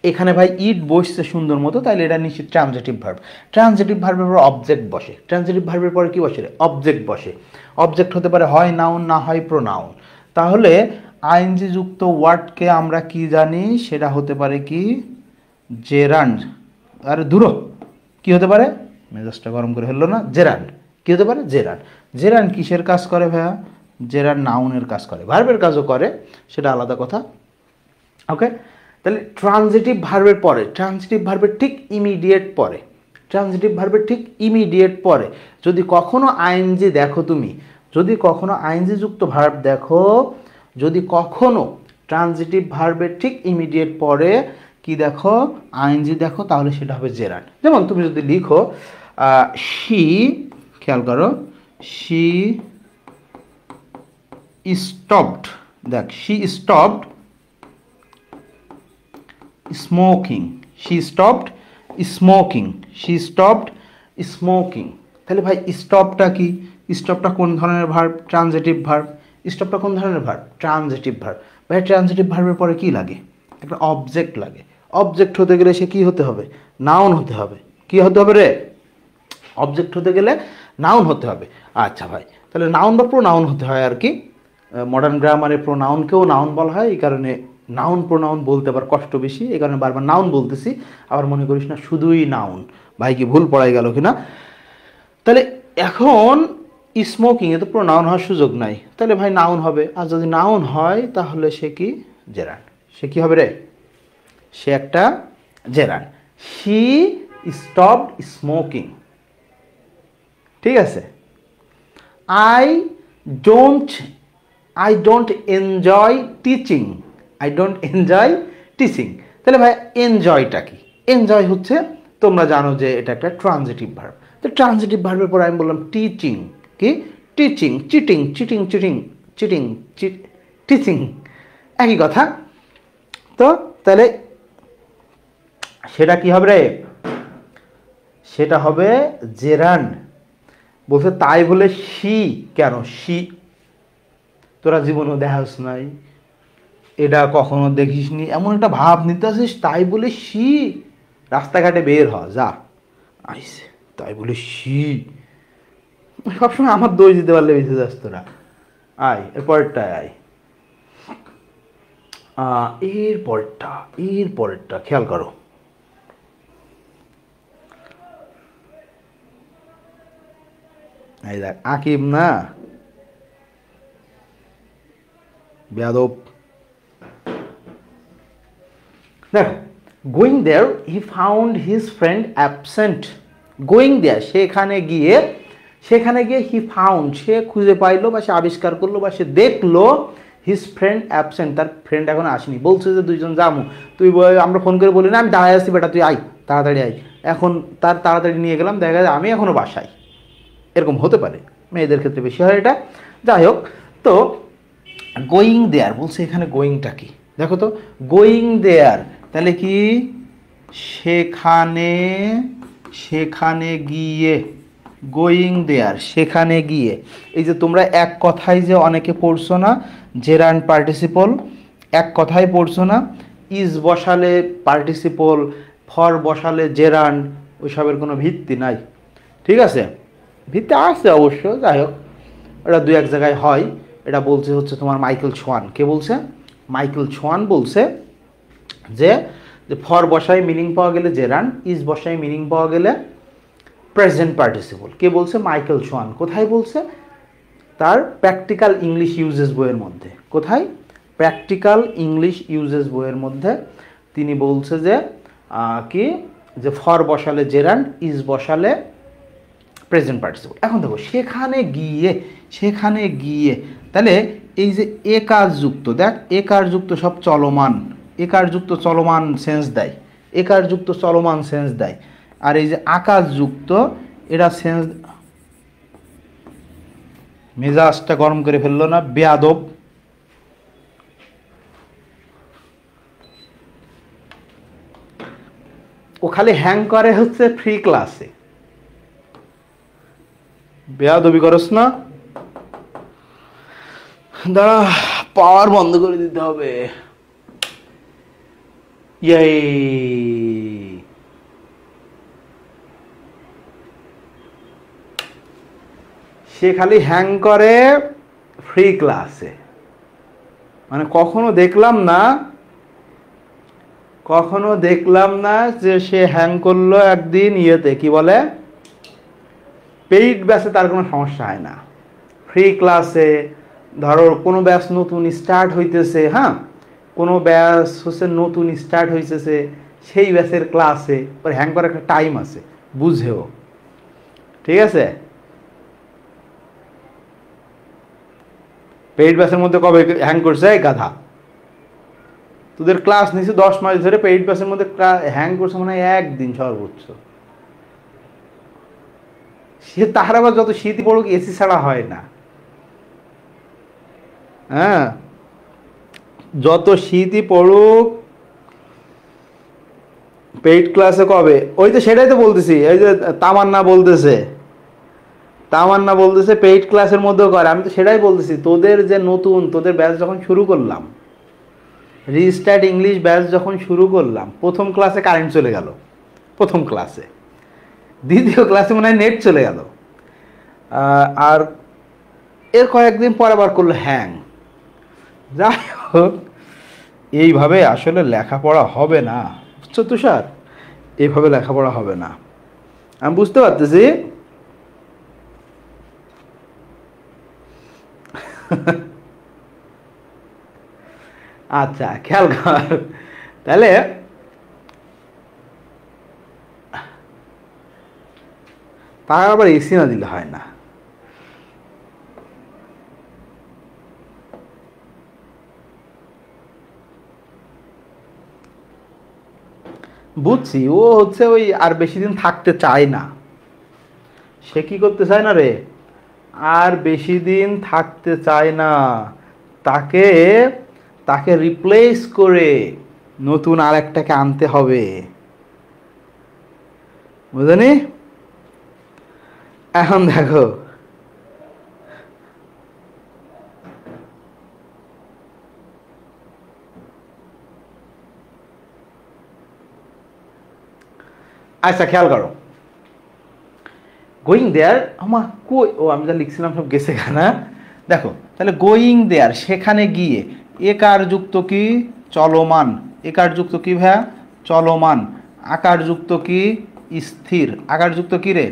এখানে ভাই ইট বসছে সুন্দর মতো, তাইলে এটা নিশ্চিত ট্রানজিটিভ ভার্ব। ট্রানজিটিভ ভার্বের পর অবজেক্ট বসে, ট্রানজিটিভ ভার্বের পরে কি বসে? অবজেক্ট বসে। অবজেক্ট হতে পারে হয় নাউন, না হয় প্রোনাউন। তাহলে আইএনজি যুক্ত ওয়ার্ডকে আমরা কি জানি? সেটা হতে পারে কি? জেরান্ড। আরে দূর, কি হতে পারে? মেজাজটা গরম করে ফেললো না? জেরান্ড। কি হতে পারে? জেরান্ড। জেরান্ড কিসের কাজ করে ভাইয়া? জেরান্ড নাউনের কাজ করে, ভার্বের কাজও করে, সেটা আলাদা কথা। ওকে, তাহলে ট্রানজিটিভ ভার্বের পরে, ট্রানজিটিভ ভার্বের ঠিক ইমিডিয়েট পরে, ট্রানজিটিভ ভার্বের ঠিক ইমিডিয়েট পরে যদি কখনো আইএনজি দেখো তুমি, যদি কখনো আইএনজি যুক্ত ভার্ব দেখো, যদি কখনো ট্রানজিটিভ ভার্বের ঠিক ইমিডিয়েট পরে কি দেখো? আইএনজি দেখো, তাহলে সেটা হবে জেরান্ড। যেমন তুমি যদি লিখো শি, খেয়াল করো, শি স্টপড, দেখ she stopped smoking, she stopped smoking, she stopped smoking. তাহলে ভাই স্টপটা কি? স্টপটা কোন ধরনের ভার্ব? Transitive verb. স্টপটা কোন ধরনের ভার্ব? Transitive verb. ভাই ট্রানজিটিভ ভার্বের পরে কি লাগে? একটা অবজেক্ট লাগে। অবজেক্ট হতে গেলে সে কি হতে হবে? নাউন হতে হবে। কি হতে হবে রে? অবজেক্ট হতে গেলে নাউন হতে হবে। আচ্ছা ভাই, তাহলে নাউন বা প্রোনাউন হতে হয় আর কি। মডার্ন গ্রামারে প্রোনাউনকেও নাউন বলা হয়, এই কারণে নাউন প্রোনাউন বলতে আবার কষ্ট বেশি, এই কারণে বারবার নাউন বলতেছি। আবার মনে করিস না শুধুই নাউন, ভাই কি ভুল পড়াই গেল কিনা? তাহলে এখন স্মোকিং এ তো প্রোনাউন হওয়ার সুযোগ নাই, তাহলে ভাই নাউন হবে। আর যদি নাউন হয় তাহলে সে কি জেরান্ড। সে কি হবে রে? সে একটা জেরান্ড। She stopped smoking. ঠিক আছে। I don't I don't enjoy teaching. I don't enjoy teaching. তাহলে ভাই এনজয়টা কি? এনজয় হচ্ছে, তোমরা জানো যে এটা একটা ট্রানজিটিভ ভার্ব। তো ট্রানজিটিভ ভার্বের পর আমি বললাম টিচিং। কি? Teaching, cheating, cheating, cheating, cheating, teaching, একই কথা। তো তাহলে সেটা কি হবে রে? সেটা হবে জেরান্ড। বলছে তাই বলে শি কেন? শি তোরা জীবনেও দেখাস নাই, এটা কখনো দেখিসনি, এমন একটা ভাব নিতে আসিস, তাই বলে শি। রাস্তাঘাটে বের হ, যা আইসে তাই বলে শি। সবসময় আমার দোষ দিতে পারলে বেঁচে যাস তোরা। আয় এরপরটায় আয়। এরপরটা খেয়াল করো। এই দেখ আকিব না, বেয়াদব। দেখো, going there he found his friend absent. Going there সেখানে গিয়ে হি ফাউন্ড সে খুঁজে পাইলো বা সে আবিষ্কার করলো বা সে দেখলো হিজ ফ্রেন্ড অ্যাবসেন্ট, তার ফ্রেন্ড এখন আসেনি। বলছে যে দুইজন যামু, তুই আমরা ফোন করে বলি না আমি দাঁড়ায় আসছি বেটা, তুই আই তাড়াতাড়ি আই। এখন তার তাড়াতাড়ি নিয়ে গেলাম, দেখা যায় আমি এখনও বাসায়। এরকম হতে পারে, মেয়েদের ক্ষেত্রে বেশি হয় এটা। যাই হোক, তো গোয়িং দেয়ার বলছে, এখানে গোয়িংটা কি দেখো তো। গোয়িং দেয়ার তাহলে কি? সেখানে গিয়ে। গোয়িং দেয়ার সেখানে গিয়ে। এই যে তোমরা এক কথায় যে অনেকে পড়ছো না, জেরান্ড পার্টিসিপল এক কথায় পড়ছো না, ইজ বসালে পার্টিসিপল, ফর বসালে জেরান্ড, ওইসবের কোনো ভিত্তি নাই। ঠিক আছে, ভিত্তি আছে অবশ্য, যাই হোক এটা দুই এক জায়গায় হয়। এটা বলছে হচ্ছে তোমার মাইকেল সোয়ান। কে বলছে? মাইকেল সোয়ান বলছে যে ফর বসায় মিনিং পাওয়া গেলে জেরান্ড, ইজ বসায় মিনিং পাওয়া গেলে প্রেজেন্ট পার্টিসিপল। কে বলছে? Michael Swan. কোথায় বলছে? তার প্র্যাকটিক্যাল ইংলিশ ইউজেস বইয়ের মধ্যে। কোথায়? প্র্যাকটিক্যাল ইংলিশ ইউজেস বইয়ের মধ্যে তিনি বলছে যে কি, যে ফর বসালে জেরান্ড, ইজ বসালে প্রেজেন্ট পার্টিসিপল। এখন দেখো সেখানে গিয়ে তাহলে এই যে একারযুক্ত, দেখ একারযুক্ত সব চলমান, একারযুক্ত চলমান সেন্স দেয়, একারযুক্ত চলমান সেন্স দেয়। আর এই যে আকাশযুক্ত এরা সেন্স। মেজাজটা গরম করে ফেললো না বেয়াদব। ও খালি হ্যাং করে হচ্ছে ফ্রি ক্লাসে। বেয়াদবি করস না, দাঁড়া পাওয়ার বন্ধ করে দিতে হবে। সে খালি হ্যাং করে ফ্রি ক্লাসে। মানে কখনো দেখলাম না যে সে হ্যাং করলো একদিন ইয়েতে, কি বলে, পেইড ব্যাচে তার কোনো সমস্যা হয় না। ফ্রি ক্লাসে ধরো কোনো ব্যাচ নতুন স্টার্ট হইতেছে, হ্যাঁ কোনো ব্যাচ হচ্ছে নতুন স্টার্ট হইতেছে, সেই ব্যাচের ক্লাসে ওর হ্যাং করার একটা টাইম আছে, বুঝেও। ঠিক আছে, পেইড ব্যাচের মধ্যে কবে হ্যাং করছে গাধা? তোদের ক্লাস নিচ্ছে 10 মাস ধরে, পেইড ব্যাচের মধ্যে হ্যাং করছে মানে একদিন সর্বোচ্চ। সে তাহার আবার যত শীতই পড়ুক এসি ছাড়া হয় না। হ্যাঁ, যত শীতই পড়ুক পেইড ক্লাসে কবে, ওই তো সেটাই তো বলতেছি। ওই যে তামান্না বলতেছে পেইড ক্লাসের মধ্যেও করে। আমি তো সেটাই বলতেছি, তোদের যে নতুন তোদের ব্যাচ যখন শুরু করলাম, রিস্টার্ট ইংলিশ ব্যাচ যখন শুরু করলাম, প্রথম ক্লাসে কারেন্ট চলে গেল, প্রথম ক্লাসে, দ্বিতীয় ক্লাসে মনে হয় নেট চলে গেল, আর এর কয়েকদিন পর আবার করলো হ্যাং। যাই হোক, এইভাবে আসলে লেখাপড়া হবে না, বুঝছো তুষার? এইভাবে লেখাপড়া হবে না, আমি বুঝতে পারতেছি। আচ্ছা খেয়াল কর, তাহলে তার আবার এসি না দিলে হয় না। বুঝছি, ও হচ্ছে ওই আর বেশি দিন থাকতে চায় না। সে কি করতে চায় না রে? আর বেশি দিন থাকতে চায় না। তাকে তাকে রিপ্লেস করে নতুন আর একটাকে আনতে হবে, বুঝলি? এখন দেখো, আচ্ছা খেয়াল করো, গোয়িং দেয়ার আমার কই, ও আমি যা লিখছিলাম সব গেছে না। দেখো তাহলে গোয়িং দেয়ার সেখানে গিয়ে, একার যুক্ত কি? চলমান। একার যুক্ত কি ভাইয়া? চলমান। আকার যুক্ত কি? স্থির। আকার যুক্ত কি রে?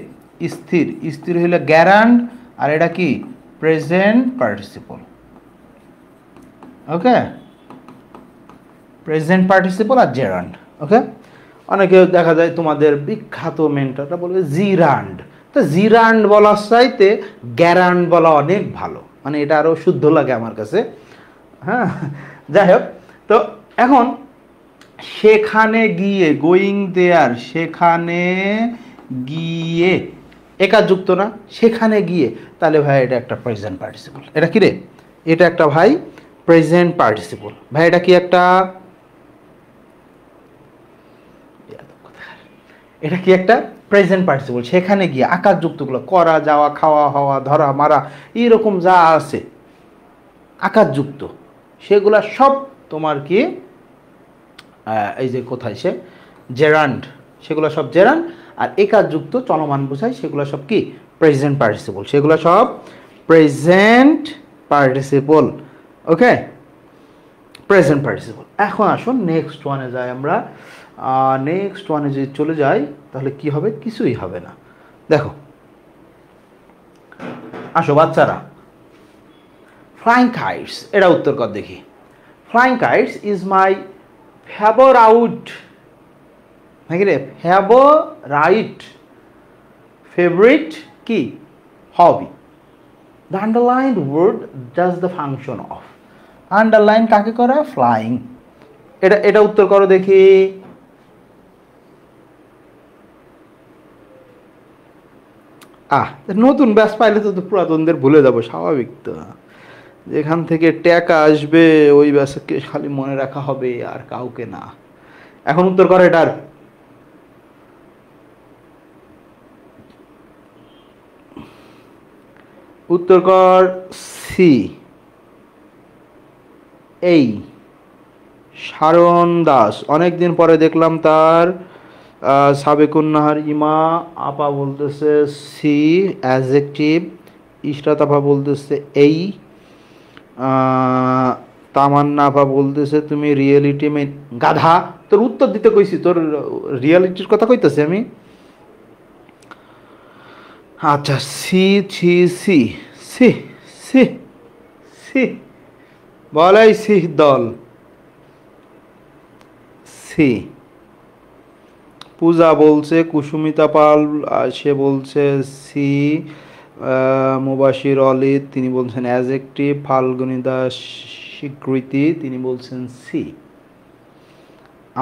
স্থির। স্থির হইলে গ্যারান্ড, আর এটা কি? Present participle. Okay, present participle আর জেরান্ড। ওকে, অনেকে দেখা যায় তোমাদের বিখ্যাত মেন্টরটা বলবে জিরান্ড, তো জিরান্ড বলার চাইতে গ্যারান্ড বলা অনেক ভালো, মানে এটা আরও শুদ্ধ লাগে আমার কাছে। হ্যাঁ, যাই হোক, তো এখন সেখানে গিয়ে, গোয়িং দেয়ার সেখানে গিয়ে, একা যুক্ত না? সেখানে গিয়ে, তাহলে ভাই এটা একটা প্রেজেন্ট পার্টিসিপল। এটা কি রে? এটা একটা ভাই প্রেজেন্ট পার্টিসিপল। ভাই এটা কি একটা, এটা কি একটা প্রেজেন্ট পার্টিসিপল। সেখানে গিয়ে আকার যুক্তগুলো করা, যাওয়া, খাওয়া, হওয়া, ধরা, মারা, এইরকম যা আছে আকার যুক্ত, সেগুলা সব তোমার কি এই যে কোথায় সে জেরান্ড, সেগুলো সব জেরান্ড। আর একার যুক্ত চলমান বোঝায়, সেগুলো সব কি? Present participle. সেগুলো সব present participle. Okay, present participle. এখন আসুন নেক্সট ওয়ানে যাই আমরা। নেক্সট ওয়ানে যদি চলে যাই তাহলে কি হবে? কিছুই হবে না। দেখো, আসো বাচ্চারা, ফ্লাইং কাইটস, এটা উত্তর কর দেখি। Flying kites is my favourite, নাকি রে? ফেভারিট কি? Hobby. The underlined word does the function of. Underline কাকে করে? ফ্লাইং। এটা উত্তর করো দেখি। নতুন ব্যাস পাইলে তো পুরাতনদের ভুলে যাবো, স্বাভাবিক তো। যেখান থেকে টাকা আসবে ওই ব্যাসকে খালি মনে রাখা হবে, আর কাউকে না। এখন উত্তর করো এটার। উত্তর কর সি। এই শারণ দাস, অনেকদিন পরে দেখলাম তার। সাবেকুন্নাহার ইমা আপা বলতেছে সি অ্যাডজেক্টিভ। ইশরাত আপা বলতেছে এই। তামান্না আপা বলতেছে তুমি রিয়েলিটি মেন গাধা। তোর উত্তর দিতে কইছি, তোর রিয়েলিটির কথা কইতেছি আমি। আচ্ছা, সি ছি সি সি সি সি বলাই সি দল সি। পূজা বলছে, কুসুমিতা পাল সে বলছে সি। মুবাশির অলিদ তিনি বলছেন অ্যাডজেক্টিভ। ফাল্গুনী দাস স্বীকৃতি তিনি বলছেন সি।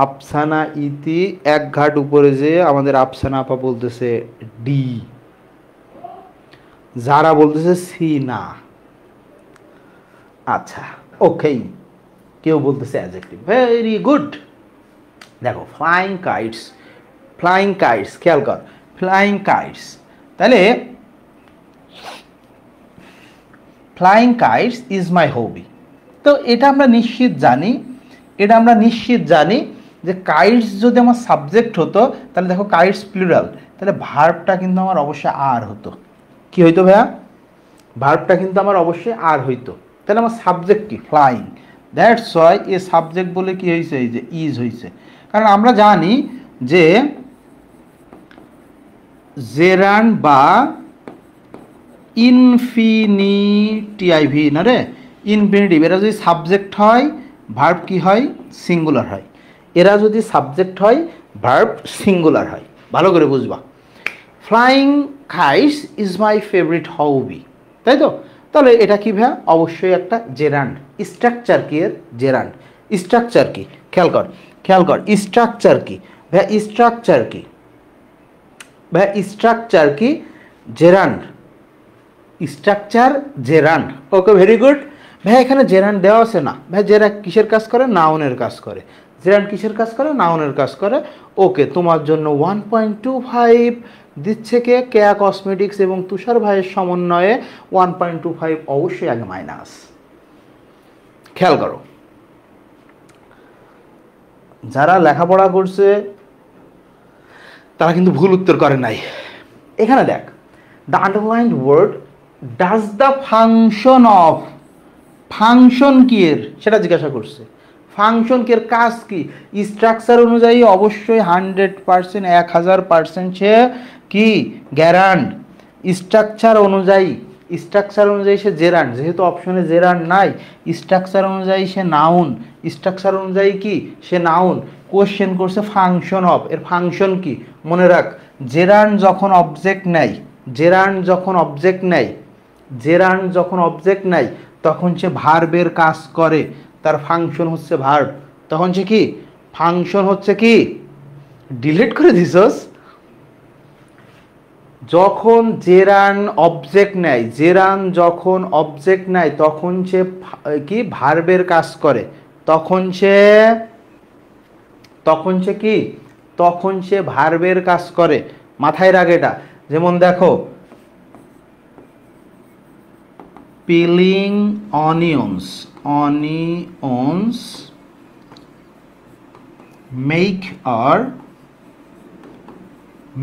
আফসানা ইতি এক ঘাট উপরে যে আমাদের আফসানা আপা বলতেছে ডি। যারা বলতেছে সি না। আচ্ছা ওকে, কেউ বলতেছে অ্যাডজেক্টিভ, ভেরি গুড। দেখো ফ্লাইং কাইটস, ফ্লাইং কাইটস খেয়াল কর, ফ্লাইং কাইটস। তাহলে ফ্লাইং কাইটস ইজ মাই হবি। তো এটা আমরা নিশ্চিত জানি, যে কাইটস যদি আমার সাবজেক্ট হতো তাহলে দেখো কাইটস প্লুরাল, তাহলে ভার্বটা কিন্তু আমার অবশ্যই আর হতো। কি হইতো ভাইয়া? ভার্বটা কিন্তু আমার অবশ্যই আর হইতো। তাহলে আমার সাবজেক্ট কি? Flying. That's Y A subject বলে কি হয়েছে? এই যে ইজ হয়েছে। কারণ আমরা জানি যে জেরান্ড বা ইনফিনিটিভ না রে, ইনফিনিটিভ। এরা যদি সাবজেক্ট হয় ভার্ব কি হয়? সিঙ্গুলার হয়। এরা যদি সাবজেক্ট হয় ভার্ব সিঙ্গুলার হয়। ভালো করে বুঝবা। Flying kites is my favourite hobby, তাই তো? তাহলে এটা কি ভাইয়া? অবশ্যই একটা জেরান্ড। স্ট্রাকচার কি এর? জেরান্ড। স্ট্রাকচার কি? খেয়াল কর, খেয়াল কর, স্ট্রাকচার কি ভাইয়া? স্ট্রাকচার কি ভাইয়া? স্ট্রাকচার কি? Gerund. Structure gerund. Okay, very good ভাই। এখানে জেরান্ড দেওয়া আছে না ভাই। জেরা কিসের কাজ করে? নাউনের কাজ করে। জেরান্ড কিসের কাজ করে? নাউনের কাজ করে। ওকে, তোমার জন্য 1.25 দিচ্ছে কে? কেয়া কসমেটিক্স এবং তুষার ভাইয়ের সমন্বয়ে 1.25 অবশ্যই আগে মাইনাস। খেয়াল করো, যারা লেখাপড়া করছে তারা কিন্তু ভুল উত্তর করে নাই। এখানে দেখ, the underlined word does the function of, function কি এর সেটা জিজ্ঞাসা করছে। ফাংশন কি এর? কাজ কি? স্ট্রাকচার অনুযায়ী অবশ্যই 100%, 1000% সে কি? গ্যারান্ড। স্ট্রাকচার অনুযায়ী, স্ট্রাকচার অনুযায়ী সে জেরান্ড। যেহেতু অপশনে জেরান্ড নাই, স্ট্রাকচার অনুযায়ী সে নাউন। স্ট্রাকচার অনুযায়ী কি? সে নাউন। কোশ্চেন করছে ফাংশন অফ, এর ফাংশন কি? মনে রাখ, জেরান্ড যখন অবজেক্ট নেয়, জেরান্ড যখন অবজেক্ট নেয়, জেরান্ড যখন অবজেক্ট নেয় তখন সে ভার্বের কাজ করে। তার ফাংশন হচ্ছে ভার্ব। তখন সে কি? ফাংশন হচ্ছে কি? ডিলিট করে দিছস? যখন জেরান অবজেক্ট নেয়, জেরান যখন অবজেক্ট নেয় তখন সে কি? ভার্বের কাজ করে। তখন সে কি? তখন সে ভার্বের কাজ করে। মাথায় রাখ এটা। যেমন দেখো, peeling onions, onions make or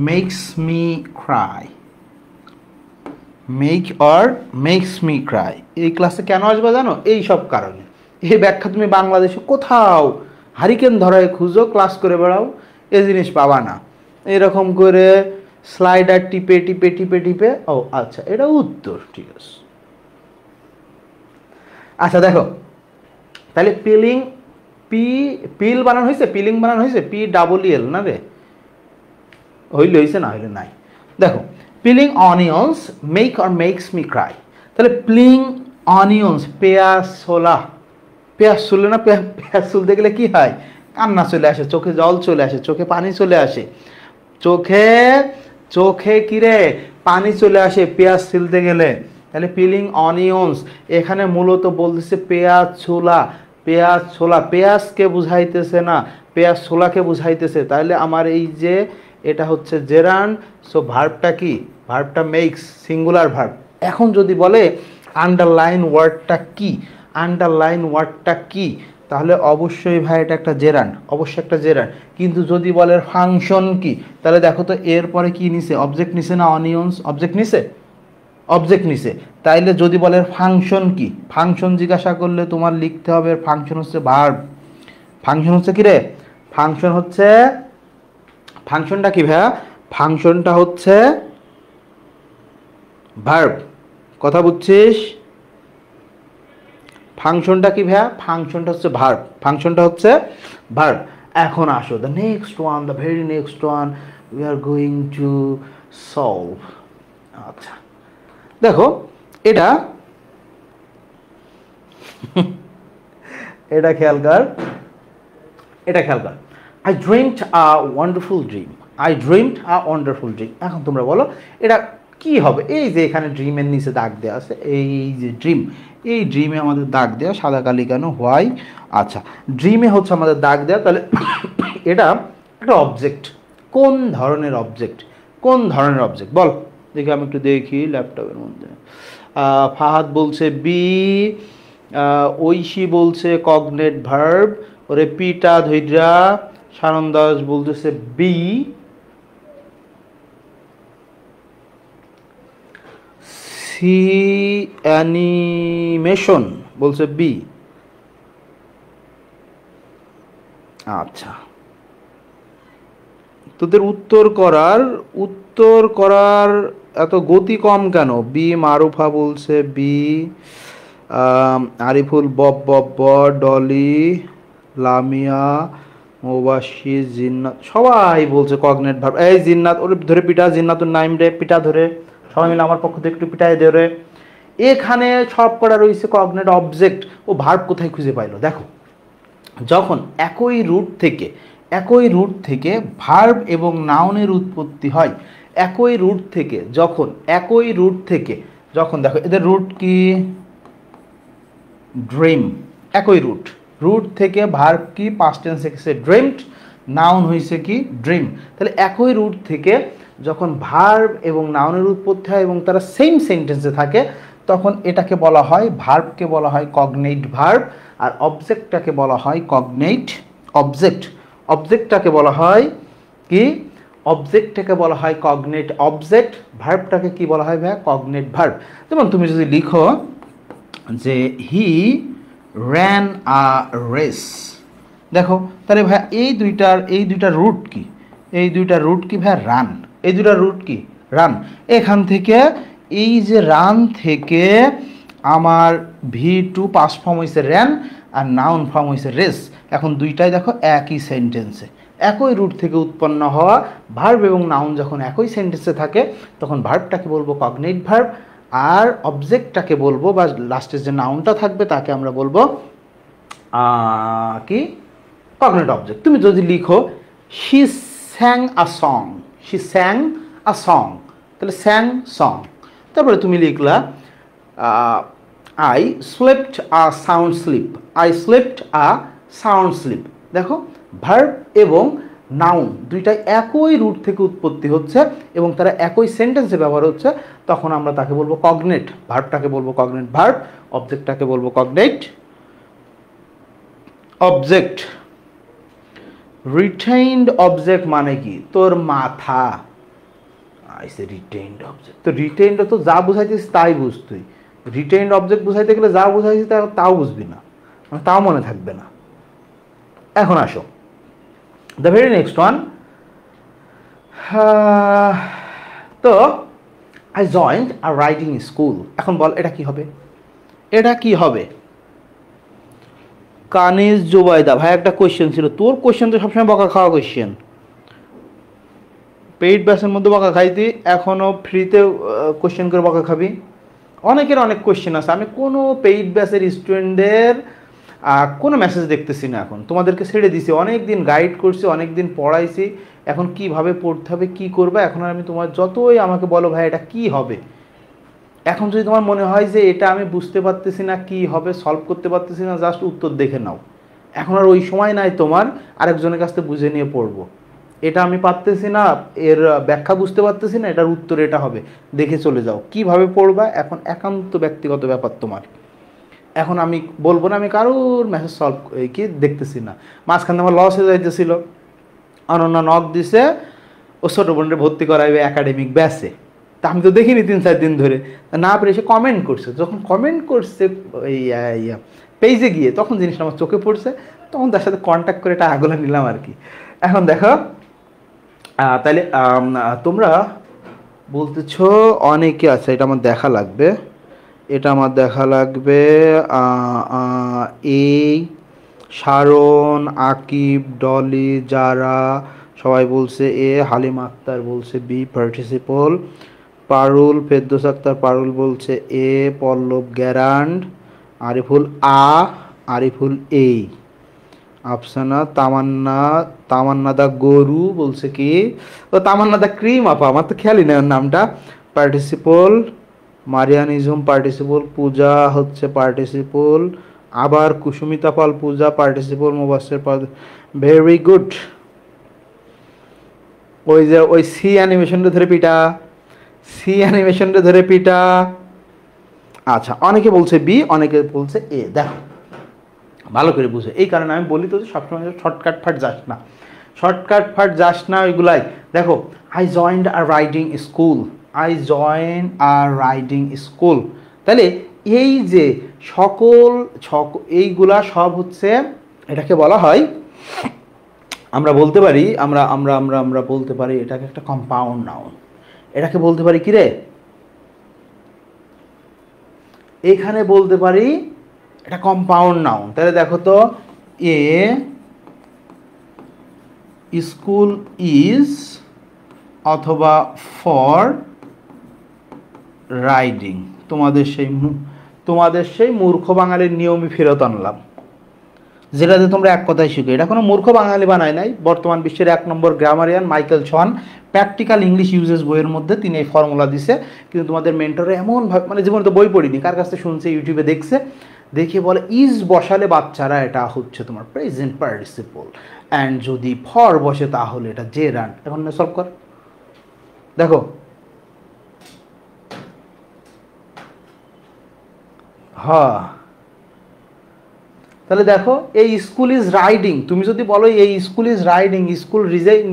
makes me cry, make or makes me cry। এই ক্লাসে কেন আসবে জানো? এই সব কারণে। এই ব্যাখ্যা তুমি বাংলাদেশে কোথাও হারিকেন ধরায় খুঁজো, ক্লাস করে বেড়াও, এই জিনিস পাবা না। এরকম করে স্লাইডার টিপে টিপে টিপে টিপে, ও আচ্ছা এটা উত্তর, ঠিক আছে। আচ্ছা দেখো, তাহলে পিলিং, পিল বানানো হয়েছে, পিলিং বানানো হয়েছে, PEEL না রে? হইলে হয়েছে, না হইলে নাই। দেখো, peeling onions make or makes me cry. তাহলে পিলিং অনিয়ন্স, পেঁয়াজ ছোলা, পেঁয়াজ ছুলে না, পেঁয়াজ ছুলতে গেলে কি হয়? কান্না চলে আসে, চোখে জল চলে আসে, চোখে পানি চলে আসে, চোখে কিরে পানি চলে আসে পেঁয়াজ ছিলতে গেলে। তাহলে পিলিং অনিয়ন্স এখানে মূলত বলতেছে পেঁয়াজ ছোলা, পেঁয়াজ ছোলা। পেঁয়াজকে বুঝাইতেছে না, পেঁয়াজ ছোলাকে বুঝাইতেছে। তাহলে আমার এই যে এটা হচ্ছে জেরান্ড, সো ভার্বটা কি? ভার্বটা মেক্স, সিঙ্গুলার ভার্ব। এখন যদি বলে আন্ডারলাইন ওয়ার্ডটা কি, আন্ডারলাইন ওয়ার্ডটা কি, তাহলে অবশ্যই ভাই এটা একটা জেরান্ড, অবশ্যই একটা জেরান্ড। কিন্তু যদি বলে ফাংশন কি, তাহলে দেখো তো এরপরে কি নিছে? অবজেক্ট নিছে না? অনিয়ন্স অবজেক্ট নিছে, অবজেক্ট নিছে। তাইলে যদি বলে ফাংশন কি, ফাংশন জিজ্ঞাসা করলে তোমার লিখতে হবে ফাংশন হচ্ছে ভার্ব। ফাংশন হচ্ছে কি রে? ফাংশন হচ্ছে, ফাংশনটা কি ভাইয়া? ফাংশনটা হচ্ছে ভার্ব। কথা বুঝছিস? ফাংশনটা কি ভাইয়া? ফাংশনটা হচ্ছে ভার্ব, ফাংশনটা হচ্ছে ভার্ব। এখন আসো the next one, the very next one we are going to solve. আচ্ছা দেখো, এটা এটা খেয়াল কর, এটা খেয়াল কর। I dreamed a wonderful dream, I dreamed a wonderful dream. এখন তোমরা বলো এটা কি হবে? এই যে এখানে ড্রিমের নিচে দাগ দেওয়া আছে, এই যে ড্রিম, এই ড্রিমে আমাদের দাগ দেওয়া, সাদা কালি কেন? হোয়াই? আচ্ছা, ড্রিমে হচ্ছে আমাদের দাগ দেওয়া। তাহলে এটা একটা অবজেক্ট। কোন ধরনের অবজেক্ট? কোন ধরনের অবজেক্ট বল দেখি, আমি একটু দেখি ল্যাপটপের মধ্যে। ফাহাদ বলছে বি, ঐশী বলছে কগনেট ভার্ব, ওরে পিটা ধৈর্যা। সারণ দাস বলতেছে বি, সি অ্যানিমেশন বলছে বি। আচ্ছা তোদের উত্তর করার এত গতি কম কেন? বি মারুফা বলছে বি, আরিফুল বব বব ব, ডলি, লামিয়া, মুবাশির, জিন্নাত সবাই বলছে কগনেট ভার্ব। এই জিন্নাত ওর ধরে পিটা, জিন্নাতুর নাইম রে পিটা ধরে, সবাই মিলে আমার পক্ষ থেকে একটু পিটাই ধরে। এখানে সব করা রয়েছে কগনেট অবজেক্ট। ও ভার্ব কোথায় খুঁজে পাইলো? দেখো, যখন একই রুট থেকে ভার্ব এবং নাউনের উৎপত্তি হয়, একই রুট থেকে যখন দেখো এদের রুট কি? ড্রিম। একই রুট থেকে ভার্ব কি? পাস্ট টেন্স এসেছে ড্রিমড, নাউন হয়েছে কি? ড্রিম। তাহলে একই রুট থেকে যখন ভার্ব এবং নাউনের উৎপত্তি হয় এবং তারা সেম সেন্টেন্সে থাকে, তখন এটাকে বলা হয়, ভার্বকে বলা হয় কগনেট ভার্ব, আর অবজেক্টটাকে বলা হয় কগনেট অবজেক্ট। অবজেক্টটাকে বলা হয় কি? অবজেক্টটাকে বলা হয় কগনেট অবজেক্ট। ভার্বটাকে কি বলা হয় ভাইয়া? Cognate verb. যেমন তুমি যদি লিখো যে হি র্যান আ রেস, দেখো তাহলে ভাইয়া এই দুইটা রুট কি? এই দুইটা রুট কি ভাইয়া? রান। এই দুইটা রুট কি? রান। এখান থেকে এই যে রান থেকে আমার V2 পাস্ট ফর্ম হয়েছে র্যান, আর নাউন ফর্ম হয়েছে রেস। এখন দুইটাই দেখো একই সেন্টেন্সে, একই রুট থেকে উৎপন্ন হওয়া ভার্ব এবং নাউন যখন একই সেন্টেন্সে থাকে, তখন ভার্বটাকে বলবো কগনেট ভার্ব, আর অবজেক্টটাকে বলবো, বা লাস্টের যে নাউনটা থাকবে তাকে আমরা বলবো কি? Cognate object. তুমি যদি লিখো she sang a song, she sang a song, তাহলে স্যাং সং। তারপরে তুমি লিখলা I slept a sound sleep, I slept a sound sleep. দেখো ভার্ব এবং নাউন দুইটাই একই রুট থেকে উৎপত্তি হচ্ছে এবং তারা একই সেন্টেন্সে ব্যবহার হচ্ছে, তখন আমরা তাকে বলবো কগনেট। ভার্বটাকে বলবো কগনেট ভার্ব, অবজেক্টটাকে বলবো কগনেট অবজেক্ট। রিটেইনড অবজেক্ট মানে কি? তোর মাথা। আইসে রিটেইনড অবজেক্ট, তো রিটেইনড তো যা বুঝাইছিস তাই বুঝতুই। রিটেইনড অবজেক্ট বুঝাইতে গেলে যা বুঝাইছিস তাও বুঝবি না, তাও মনে থাকবে না। এখন আসো দ্য ভেরি নেক্সট ওয়ান। তো I joint a writing school. এখন বল এটা কি হবে? এটা কি হবে? কানিজ জুবাইদা ভাই, একটা কোয়েশ্চেন ছিল। তোর কোয়েশ্চেন তো সবসময় বকা খাওয়া কোয়েশ্চেন। পেইড ব্যাচের মধ্যে বকা খাইতি, এখনও ফ্রিতে কোয়েশ্চেন করে বকা খাবি। অনেকের অনেক কোয়েশ্চেন আছে। আমি কোনো পেইড ব্যাচের স্টুডেন্টদের কোনো মেসেজ দেখতেছি না এখন। তোমাদেরকে ছেড়ে দিছি, অনেক দিন গাইড করছি, অনেক দিন পড়াইছি। এখন কিভাবে পড়তে হবে, কি করবে, এখন আর আমি তোমার যতই আমাকে বলো ভাই এটা কি হবে, এখন যদি তোমার মনে হয় যে এটা আমি বুঝতে পারতেছি না কি হবে, সলভ করতে পারতেছি না, জাস্ট উত্তর দেখে নাও। এখন আর ওই সময় নাই তোমার আরেকজনের কাছ থেকে বুঝে নিয়ে পড়বো। এটা আমি পারতেছি না, এর ব্যাখ্যা বুঝতে পারতেছি না, এটার উত্তর এটা হবে, দেখে চলে যাও। কিভাবে পড়বা এখন একান্ত ব্যক্তিগত ব্যাপার তোমার। এখন আমি বলবো না আমি কারোর মেসেজ সলভ কি দেখতেছি না। মাঝখানে আমার লস হয়ে যাইতেছিল, অনন্য নক দিছে ও ছোটো বোনরে ভর্তি করাইবে একাডেমিক ব্যাচে। তা আমি তো দেখিনি 3-4 দিন ধরে, না পেরে এসে কমেন্ট করছে। যখন কমেন্ট করছে এই পেজে গিয়ে, তখন জিনিসটা আমার চোখে পড়ছে, তখন তার সাথে কন্ট্যাক্ট করে এটা আগলা নিলাম আর কি। এখন দেখো তাহলে তোমরা বলতেছ অনেকে আছে, এটা আমার দেখা লাগবে, এই শারন, আকিব, ডলি, যারা সবাই বলছে এ, হালিম আক্তার বলছে বি পার্টিসিপল, পারুল, ফেরদৌস আক্তার পারুল বলছে এ, পল্লব গ্যারান্ড, আরিফুল আরিফুল এই, আফসানা, তামান্না দা গরু বলছে কি, ও তামান্না দা ক্রিম আপা, আমার তো খেয়ালই না নামটা। পার্টিসিপল, মারিয়ানিজম পার্টিসিপল, পূজা হচ্ছে পার্টিসিপল, আবার কুসুমিতা পাল পূজা পার্টিসিপল, মুবাসের ভেরি গুড। ওই যে ওই সি অ্যানিমেশনটা ধরে পিটা, আচ্ছা অনেকে বলছে বি, অনেকে বলছে এ। দেখো ভালো করে বুঝে, এই কারণে আমি বলি তো সবসময় শর্টকাট ফাট যাস না ওইগুলাই। দেখো I joint a riding school, তাহলে এই যে এইগুলা সব হচ্ছে, এটাকে বলা হয় আমরা বলতে পারি আমরা আমরা আমরা আমরা বলতে পারি এটাকে একটা কম্পাউন্ড নাউন। এটাকে বলতে পারি কি রে, এখানে বলতে পারি এটা কম্পাউন্ড নাউন। তাহলে দেখো তো, এ স্কুল ইজ অথবা ফর রাইডিং। তোমাদের সেই মূর্খ বাঙালির নিয়মই ফেরত আনলাম, যেটাতে তোমরা এক কথায় শিখো। এটা কোনো মূর্খ বাঙালি বানায় নাই, বর্তমান বিশ্বের 1 নম্বর grammarian Michael Swan practical English usages বইয়ের মধ্যে তিনি এই ফর্মুলা দিছে। কিন্তু তোমাদের মেন্টরে এমনভাবে, মানে জীবনে তো বই পড়িনি, কার কাছ থেকে শুনছে, ইউটিউবে দেখছে, দেখে বলে ইজ বসালে বাচ্চারা এটা হচ্ছে তোমার প্রেজেন্ট পার্টিসিপল, অ্যান্ড যদি ফর বসে তাহলে এটা জেরান্ড। এখন সলভ কর, দেখো হ্যাঁ। তাহলে দেখো, এই স্কুল ইজ রাইডিং, তুমি যদি বলো এই স্কুল ইজ রাইডিং, স্কুল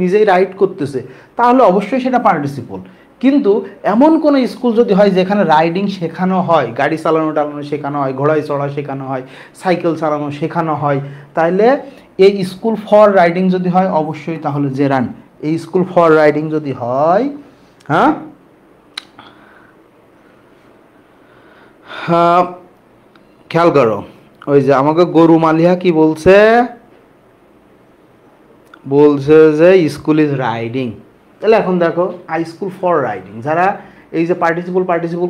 নিজেই রাইড করতেছে, তাহলে অবশ্যই সেটা পার্টিসিপল। কিন্তু এমন কোনো স্কুল যদি হয় যেখানে রাইডিং শেখানো হয়, গাড়ি চালানো টালানো শেখানো হয়, ঘোড়ায় চড়া শেখানো হয়, সাইকেল চালানো শেখানো হয়, তাহলে এই স্কুল ফর রাইডিং যদি হয় অবশ্যই তাহলে জেরান্ড। এই স্কুল ফর রাইডিং যদি হয়, হ্যাঁ হ্যাঁ, খেয়াল করো, ওই যে আমাকে গরু মালিহা কি বলছে, বলছে যে স্কুল ইজ রাইডিং। তাহলে এখন দেখো, আই স্কুল ফর রাইডিং, যারা এই যে পার্টিসিপল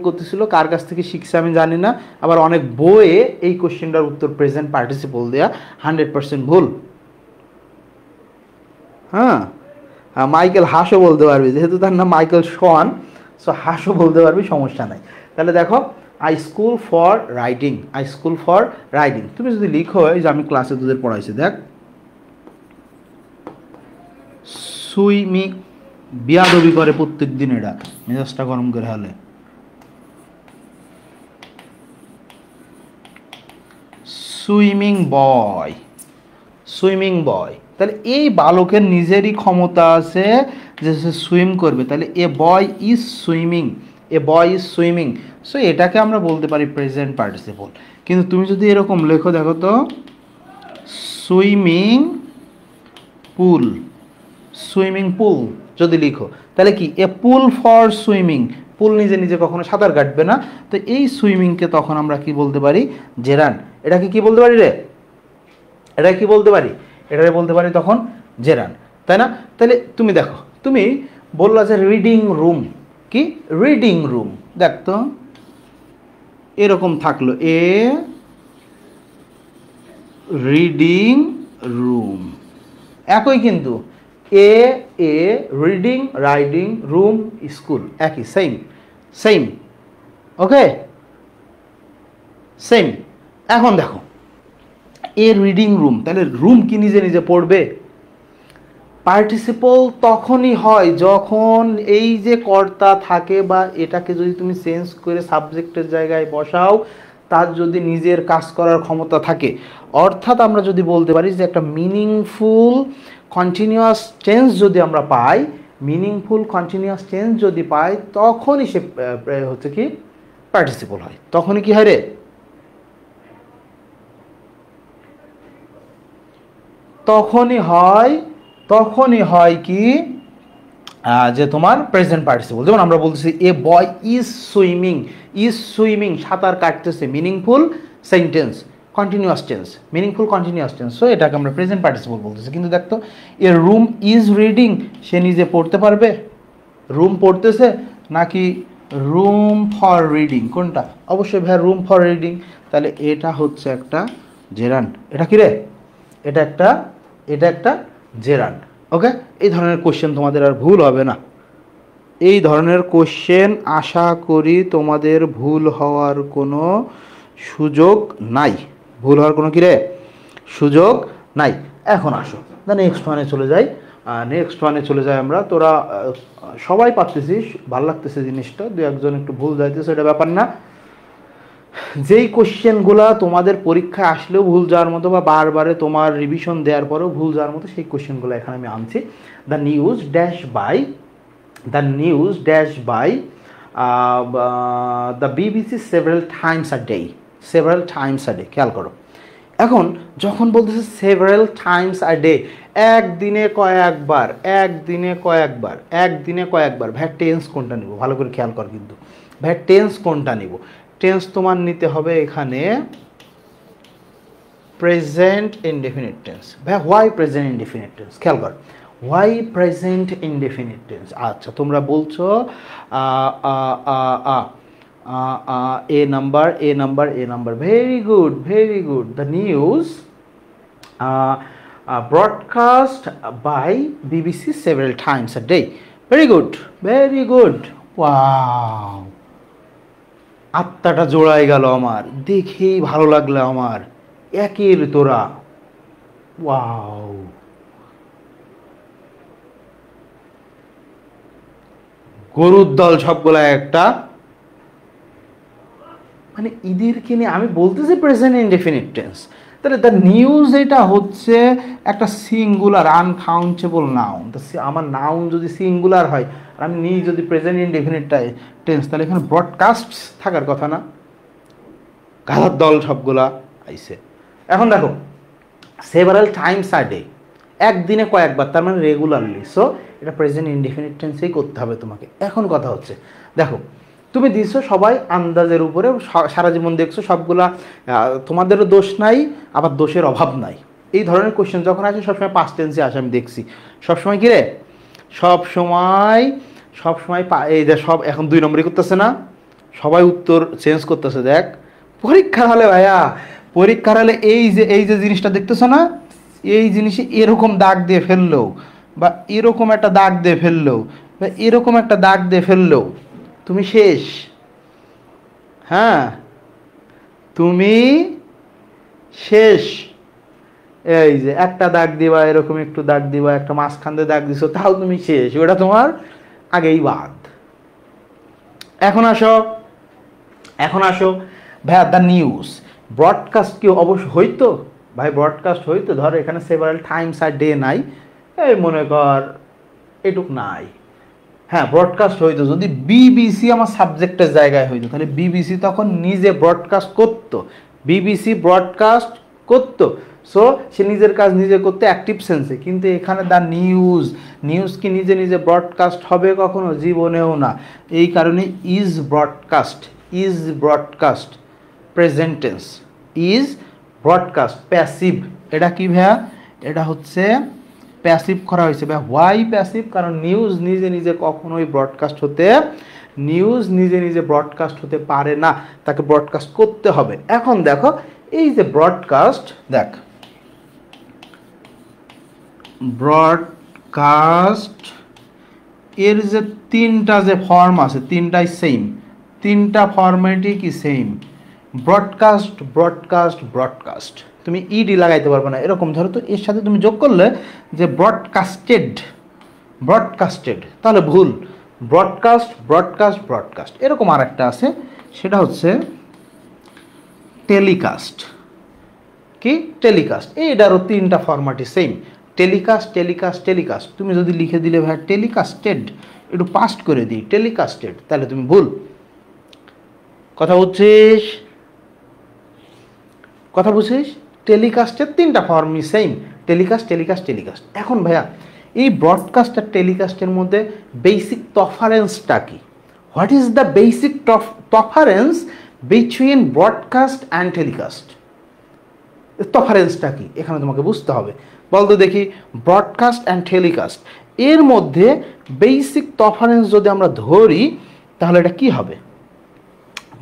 করতেছিল কার কাছ থেকে শিখছে আমি জানি না, আবার অনেক বইয়ে এই কোশ্চেনটার উত্তর প্রেজেন্ট পার্টিসিপল দেয়া 100% ভুল। হ্যাঁ, মাইকেল হাসও বলতে পারবি, যেহেতু তার নাম মাইকেল শন, সো হাসও বলতে পারবি, সমস্যা নাই। তাহলে দেখো, I school for riding, I school for riding. তুমি যদি লিখো, এই যে আমি ক্লাসে তোদের পড়াইছি, দেখ সুইমিং, বিয়াদবি করে প্রত্যেক দিন, এটা মেজাজটা গরম করে হলে, সুইমিং বয়, সুইমিং বয়। তাহলে এই বালকের নিজেরই ক্ষমতা আছে যে সে সুইম করবে, তাহলে a boy is swimming, a boy is swimming. So এটাকে আমরা বলতে পারি প্রেজেন্ট পার্টিসিপল। কিন্তু তুমি যদি এরকম লেখো, দেখো তো, সুইমিং পুল, সুইমিং পুল যদি লিখো, তাহলে কি, এ পুল ফর সুইমিং, পুল নিজে নিজে কখনো সাঁতার কাটবে না, তো এই সুইমিংকে তখন আমরা কি বলতে পারি, জেরান্ড। এটাকে কি বলতে পারি রে, এটা কি বলতে পারি, এটাকে বলতে পারি তখন জেরান্ড, তাই না? তাহলে তুমি দেখো, তুমি বললা যে রিডিং রুম, কি রিডিং রুম, দেখ তো এরকম থাকলো, এ রিডিং রুম, একই কিন্তু, এ রিডিং রাইডিং রুম স্কুল, একই, সেম সেম, ওকে সেম। এখন দেখো, এ রিডিং রুম, তাহলে রুম কি নিজে নিজে পড়বে? পার্টিসিপল তখনই হয় যখন এই যে কর্তা থাকে, বা এটাকে যদি তুমি চেঞ্জ করে সাবজেক্টের জায়গায় বসাও, তার যদি নিজের কাজ করার ক্ষমতা থাকে। অর্থাৎ আমরা যদি বলতে পারি যে একটা মিনিংফুল কন্টিনিউয়াস চেঞ্জ যদি আমরা পাই, মিনিংফুল কন্টিনিউয়াস চেঞ্জ যদি পাই, তখনই সে হচ্ছে কি পার্টিসিপল হয়। তখনই কি হয় রে, তখনই হয় কি, যে তোমার প্রেজেন্ট পার্টিসিপল। যেমন আমরা বলতেছি এ বয় ইজ সুইমিং, সাঁতার কাটতেছে, meaningful sentence, continuous tense, meaningful continuous tense, so এটাকে আমরা প্রেজেন্ট পার্টিসিপল বলতেছি। কিন্তু দেখতো, এ রুম ইজ রিডিং, সে নিজে পড়তে পারবে, রুম পড়তেছে, নাকি রুম ফর রিডিং, কোনটা? অবশ্যই ভাই রুম ফর রিডিং। তাহলে এটা হচ্ছে একটা জেরান্ড। এটা কি রে, এটা একটা জেরান্ড। ওকে, এই ধরনের কোশ্চেন তোমাদের আর ভুল হবে না। এই ধরনের কোশ্চেন আশা করি তোমাদের ভুল হওয়ার কোনো সুযোগ নাই, ভুল হওয়ার কোনো কি রে সুযোগ নাই। এখন আসো নেক্সট ওয়ানে চলে যাই আমরা। তোরা সবাই পারতেছিস, ভালো লাগতেছে জিনিসটা, দু একজন একটু ভুল যাইতেছে, এটা ব্যাপার না। যেই কোশ্চেনগুলো তোমাদের পরীক্ষায় আসলেও ভুল যাওয়ার মতো, বা বারবারে তোমার রিভিশন দেওয়ার পরেও ভুল যাওয়ার মতো, সেই কোশ্চেনগুলো এখানে আমি আনছি। The news dash by the BBC several times a day, খেয়াল করো। এখন যখন বলতেছে several times a day, একদিনে কয়েকবার, একদিনে কয়েকবার, একদিনে কয়েকবার। ভাই টেন্স কোনটা নিব, ভালো করে খেয়াল কর কিন্তু। ভাই টেন্স কোনটা নিব? টেন্স তোমার নিতে হবে এখানে প্রেজেন্ট ইনডেফিনিট টেন্স। ভাই হোয়াই প্রেজেন্ট ইনডেফিনিট টেন্স, খেয়াল কর, হোয়াই প্রেজেন্ট ইনডেফিনিট টেন্স। আচ্ছা তোমরা বলছো A number, A number, A number, very good, very good. The news broadcast by BBC several times a day. Very good, very good. Wow, আত্মাটা জোড়ায় গেল আমার, দেখেই ভালো লাগলো আমার, একের তোরা। ওয়াও, গরুর দল সবগুলা একটা, মানে ঈদেরকে নিয়ে আমি বলতেছি প্রেজেন্ট ইনডেফিনিট টেন্স। তাহলে দ্য নিউজ এটা হচ্ছে একটা সিঙ্গুলার আনকাউন্টেবল নাউন। আমার নাউন যদি সিঙ্গুলার হয় আর আমি নিই যদি প্রেজেন্ট ইনডেফিনিট টেন্স, তাহলে এখানে ব্রডকাস্ট থাকার কথা না? গাধার দল সবগুলা আইছে। এখন দেখো সেভারাল টাইমস আ ডে, একদিনে কয়েকবার, তার মানে রেগুলারলি। সো এটা প্রেজেন্ট ইনডেফিনিট টেন্সেই করতে হবে তোমাকে। এখন কথা হচ্ছে দেখো তুমি দিচ্ছ সবাই আন্দাজের উপরে, সারা জীবন দেখছো সবগুলা, তোমাদেরও দোষ নাই আবার দোষের অভাব নাই। এই ধরনের কোশ্চেন যখন আসে সবসময় পাস্ট টেন্সে আসে, আমি দেখছি সবসময়। কি রে, সবসময় সবসময় এই যে সব এখন 2 নম্বরই করতেছে না, সবাই উত্তর চেঞ্জ করতেছে। দেখ পরীক্ষার হলে ভাইয়া, পরীক্ষার হলে এই যে জিনিসটা দেখতেছো না, এই জিনিসে এরকম দাগ দিয়ে ফেললো বা এরকম একটা দাগ দিয়ে ফেললো বা এরকম একটা দাগ দিয়ে ফেললো, তুমি শেষ। হ্যাঁ তুমি শেষ। এই যে একটা দাগ দিবা, এরকম একটু দাগ দিবা, একটা মাঝখান দিয়ে দাগ দিছো, তাও তুমি শেষ, ওটা তোমার আগেই বাদ। এখন আসো, এখন আসো ভাইয়া দ্য নিউজ ব্রডকাস্ট কি অবশ্য হইতো? ভাই ব্রডকাস্ট হইতো, ধরো এখানে সেভারাল টাইমস আর ডে নাই, এই মনে কর এটুক নাই। হ্যাঁ ব্রডকাস্ট হইতো, যদি বিবিসি আমার সাবজেক্টের জায়গায় হইতো, তাহলে বিবিসি তখন নিজে ব্রডকাস্ট করতো, বিবিসি ব্রডকাস্ট করতো। সো সে নিজের কাজ নিজে করতে অ্যাক্টিভ সেন্সে। কিন্তু এখানে দ্য নিউজ, নিউজ কি নিজে নিজে ব্রডকাস্ট হবে কখনো? জীবনেও না। এই কারণে is broadcast, is broadcast present tense, is broadcast passive. এটা কি ভাইয়া? এটা হচ্ছে প্যাসিভ করা হয়েছে। ভাই হোয়াই প্যাসিভ? কারণ নিউজ নিজে নিজে কখনোই ব্রডকাস্ট হতে, নিউজ নিজে নিজে ব্রডকাস্ট হতে পারে না, তাকে ব্রডকাস্ট করতে হবে। এখন দেখো এই যে ব্রডকাস্ট, দেখ ব্রডকাস্ট এর যে 3টা যে ফর্ম আছে, 3টাই সেম, 3টা ফর্মেটই কি সেম, ব্রডকাস্ট, ব্রডকাস্ট, ব্রডকাস্ট। তুমি ইডি লাগাইতে পারবে না, এরকম ধরো তো এর সাথে তুমি যোগ করলে যে ব্রডকাস্টেড, ব্রডকাস্টেড, তাহলে ভুল। Broadcast, broadcast, broadcast. এরকম আর একটা আছে, সেটা হচ্ছে টেলিকাস্ট। কি? টেলিকাস্ট। এইটারও 3টা ফরম্যাটই সেম, টেলিকাস্ট, টেলিকাস্ট, টেলিকাস্ট। তুমি যদি লিখে দিলে ভাই টেলিকাস্টেড, একটু পাস্ট করে দিই টেলিকাস্টেড, তাহলে তুমি ভুল। কথা বুঝছিস? কথা বুঝছিস? টেলিকাস্টের 3টা ফর্মই সেম, টেলিকাস্ট, টেলিকাস্ট, টেলিকাস্ট। এখন ভাইয়া এই ব্রডকাস্ট আর টেলিকাস্টের মধ্যে বেসিক তফারেন্সটা কি? What is the basic difference between broadcast and telecast? তফারেন্সটা কি এখানে তোমাকে বুঝতে হবে। বলতো দেখি, ব্রডকাস্ট অ্যান্ড টেলিকাস্ট এর মধ্যে বেসিক তফারেন্স যদি আমরা ধরি তাহলে এটা কি হবে?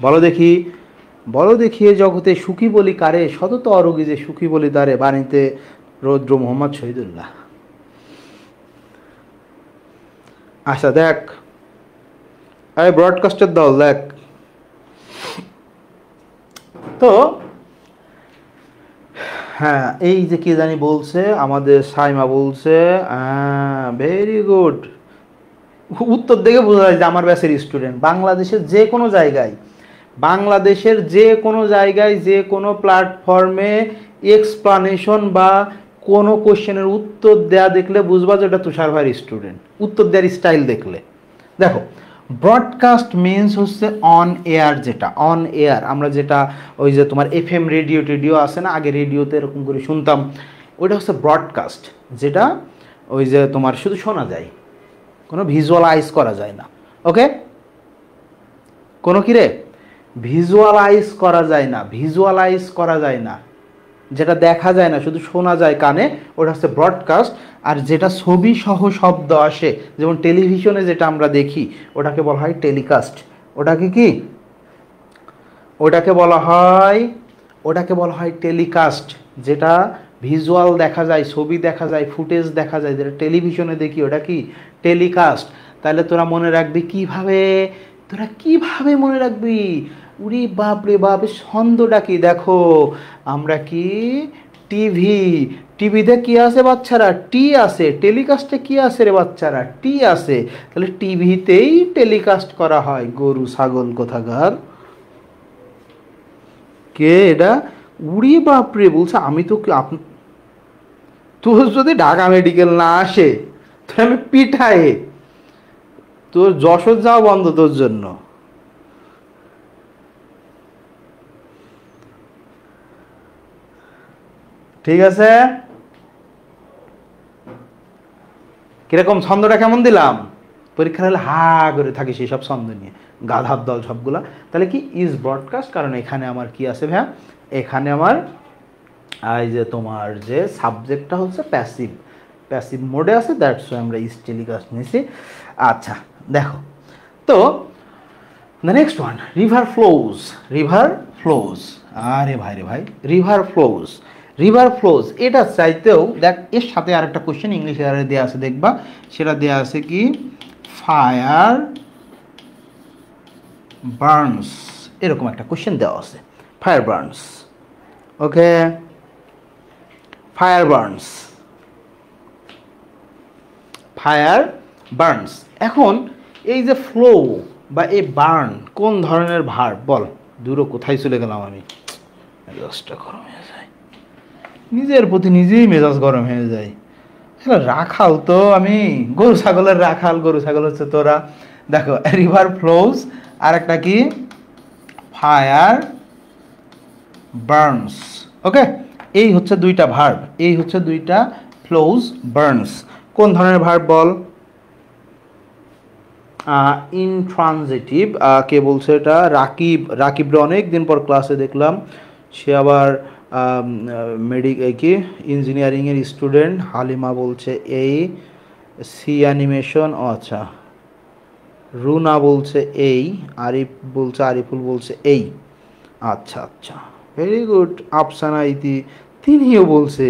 বলো দেখি, বলো দেখি। জগতে সুখী বলি কারে, সতত অরোগী যে সুখী বলি তারে, বাণীতে রৌদ্র মোহাম্মদ শহীদুল্লাহ। আচ্ছা দেখ, আরে ব্রডকাস্টের দল দেখ তো, হ্যাঁ এই যে কি জানি বলছে আমাদের সাইমা বলছে, ভেরি গুড। উত্তর দেখে বোঝা যায় যে আমার ব্যাচের স্টুডেন্ট। বাংলাদেশের যে কোনো জায়গায়, বাংলাদেশের যে কোনো জায়গায়, যে কোনো প্ল্যাটফর্মে এক্সপ্লানেশন বা কোনো কোশ্চেনের উত্তর দেয়া দেখলে বুঝবা যে এটা তুষার ভাইয়ের স্টুডেন্ট, উত্তর দেওয়ার স্টাইল দেখলে। দেখো ব্রডকাস্ট মিনস হচ্ছে অন এয়ার, যেটা অন এয়ার আমরা যেটা ওই যে তোমার এফএম রেডিও টেডিও আছে না, আগে রেডিওতে এরকম করে শুনতাম, ওইটা হচ্ছে ব্রডকাস্ট, যেটা ওই যে তোমার শুধু শোনা যায়, কোনো ভিজুয়ালাইজ করা যায় না। ওকে, কোনো কি রে ভিজুয়ালাইজ করা যায় না, ভিজুয়ালাইজ করা যায় না, যেটা দেখা যায় না শুধু শোনা যায় কানে, ওটা হচ্ছে ব্রডকাস্ট। আর যেটা ছবি সহ শব্দ আসে, যেমন টেলিভিশনে যেটা আমরা দেখি, ওটাকে বলা হয় টেলিকাস্ট। ওটাকে কি, ওটাকে বলা হয় টেলিকাস্ট। যেটা ভিজুয়াল দেখা যায়, ছবি দেখা যায়, ফুটেজ দেখা যায়, যেটা টেলিভিশনে দেখি, ওটা কি টেলিকাস্ট। তাহলে তোরা মনে রাখবি কিভাবে মনে রাখবি? উরি বাপ রে বাপ, ছন্দটা কি দেখো, আমরা কি টিভিতে কি আছে বাচ্চারা? টি আছে। টেলিকাস্টে কি আছে রে বাচ্চারা? টি আছে। তাহলে টিভিতেই টেলিকাস্ট করা হয়। গরু ছাগল কোথাকার, কে এটা? উড়ি বাপরে, বলছে আমি তো তোর যদি ঢাকা মেডিকেল না আসে তাহলে আমি পিঠাই, তোর যশোর যাওয়া বন্ধ তোর জন্য। ঠিক আছে, কিরকম ছন্দটা কেমন দিলাম? পরীক্ষার হলে হা করে থাকি সেই সব ছন্দ নিয়ে, গাধার দল সবগুলা। তাহলে কি ইজ ব্রডকাস্ট, কারণ এখানে আমার কি আছে ভাইয়া, এখানে আমার এই যে তোমার যে সাবজেক্টটা হচ্ছে প্যাসিভ মোডে আছে, দ্যাটস ওয়াই আমরা ইজ টেলিকাস্ট নিয়েছি। আচ্ছা দেখো তো, the next one, river flows. আরে ভাই রে ভাই, রিভার ফ্লোজ এটা চাইতেও দেখ, এর সাথে আরেকটা কোশ্চেন ইংলিশে দেওয়া আছে, দেখবা সেটা দেওয়া আছে কি, ফায়ার বার্নস, এরকম একটা কোশ্চেন দেওয়া আছে, ফায়ার বার্নস। ওকে, ফায়ার বার্নস। এখন এই যে ফ্লো বা এই বার্ন কোন ধরনের ভার্ব বল? দূর কোথায় চলে গেলাম আমি, মেজাজটা গরম হয়ে যায়, নিজের প্রতি নিজেই মেজাজ গরম হয়ে যায়। রাখাল তো আমি, গরু ছাগলের রাখাল, গরু ছাগল হচ্ছে তোরা। দেখো রিভার ফ্লোজ, আর একটা কি ফায়ার বার্নস। ওকে, এই হচ্ছে দুইটা ভার্ব, এই হচ্ছে দুইটা ফ্লোজ বার্নস। কোন ধরনের ভার্ব বল? ইনট্রানজিটিভ। কে বলছে এটা? রাকিবরা অনেক দিন পর ক্লাসে দেখলাম, সে আবার কি ইঞ্জিনিয়ারিংয়ের স্টুডেন্ট। হালিমা বলছে এই, সি অ্যানিমেশন, ও আচ্ছা, রুনা বলছে এই, আরিফুল বলছে এই। আচ্ছা আচ্ছা, ভেরি গুড। আফসানা ইতি তিনিও বলছে।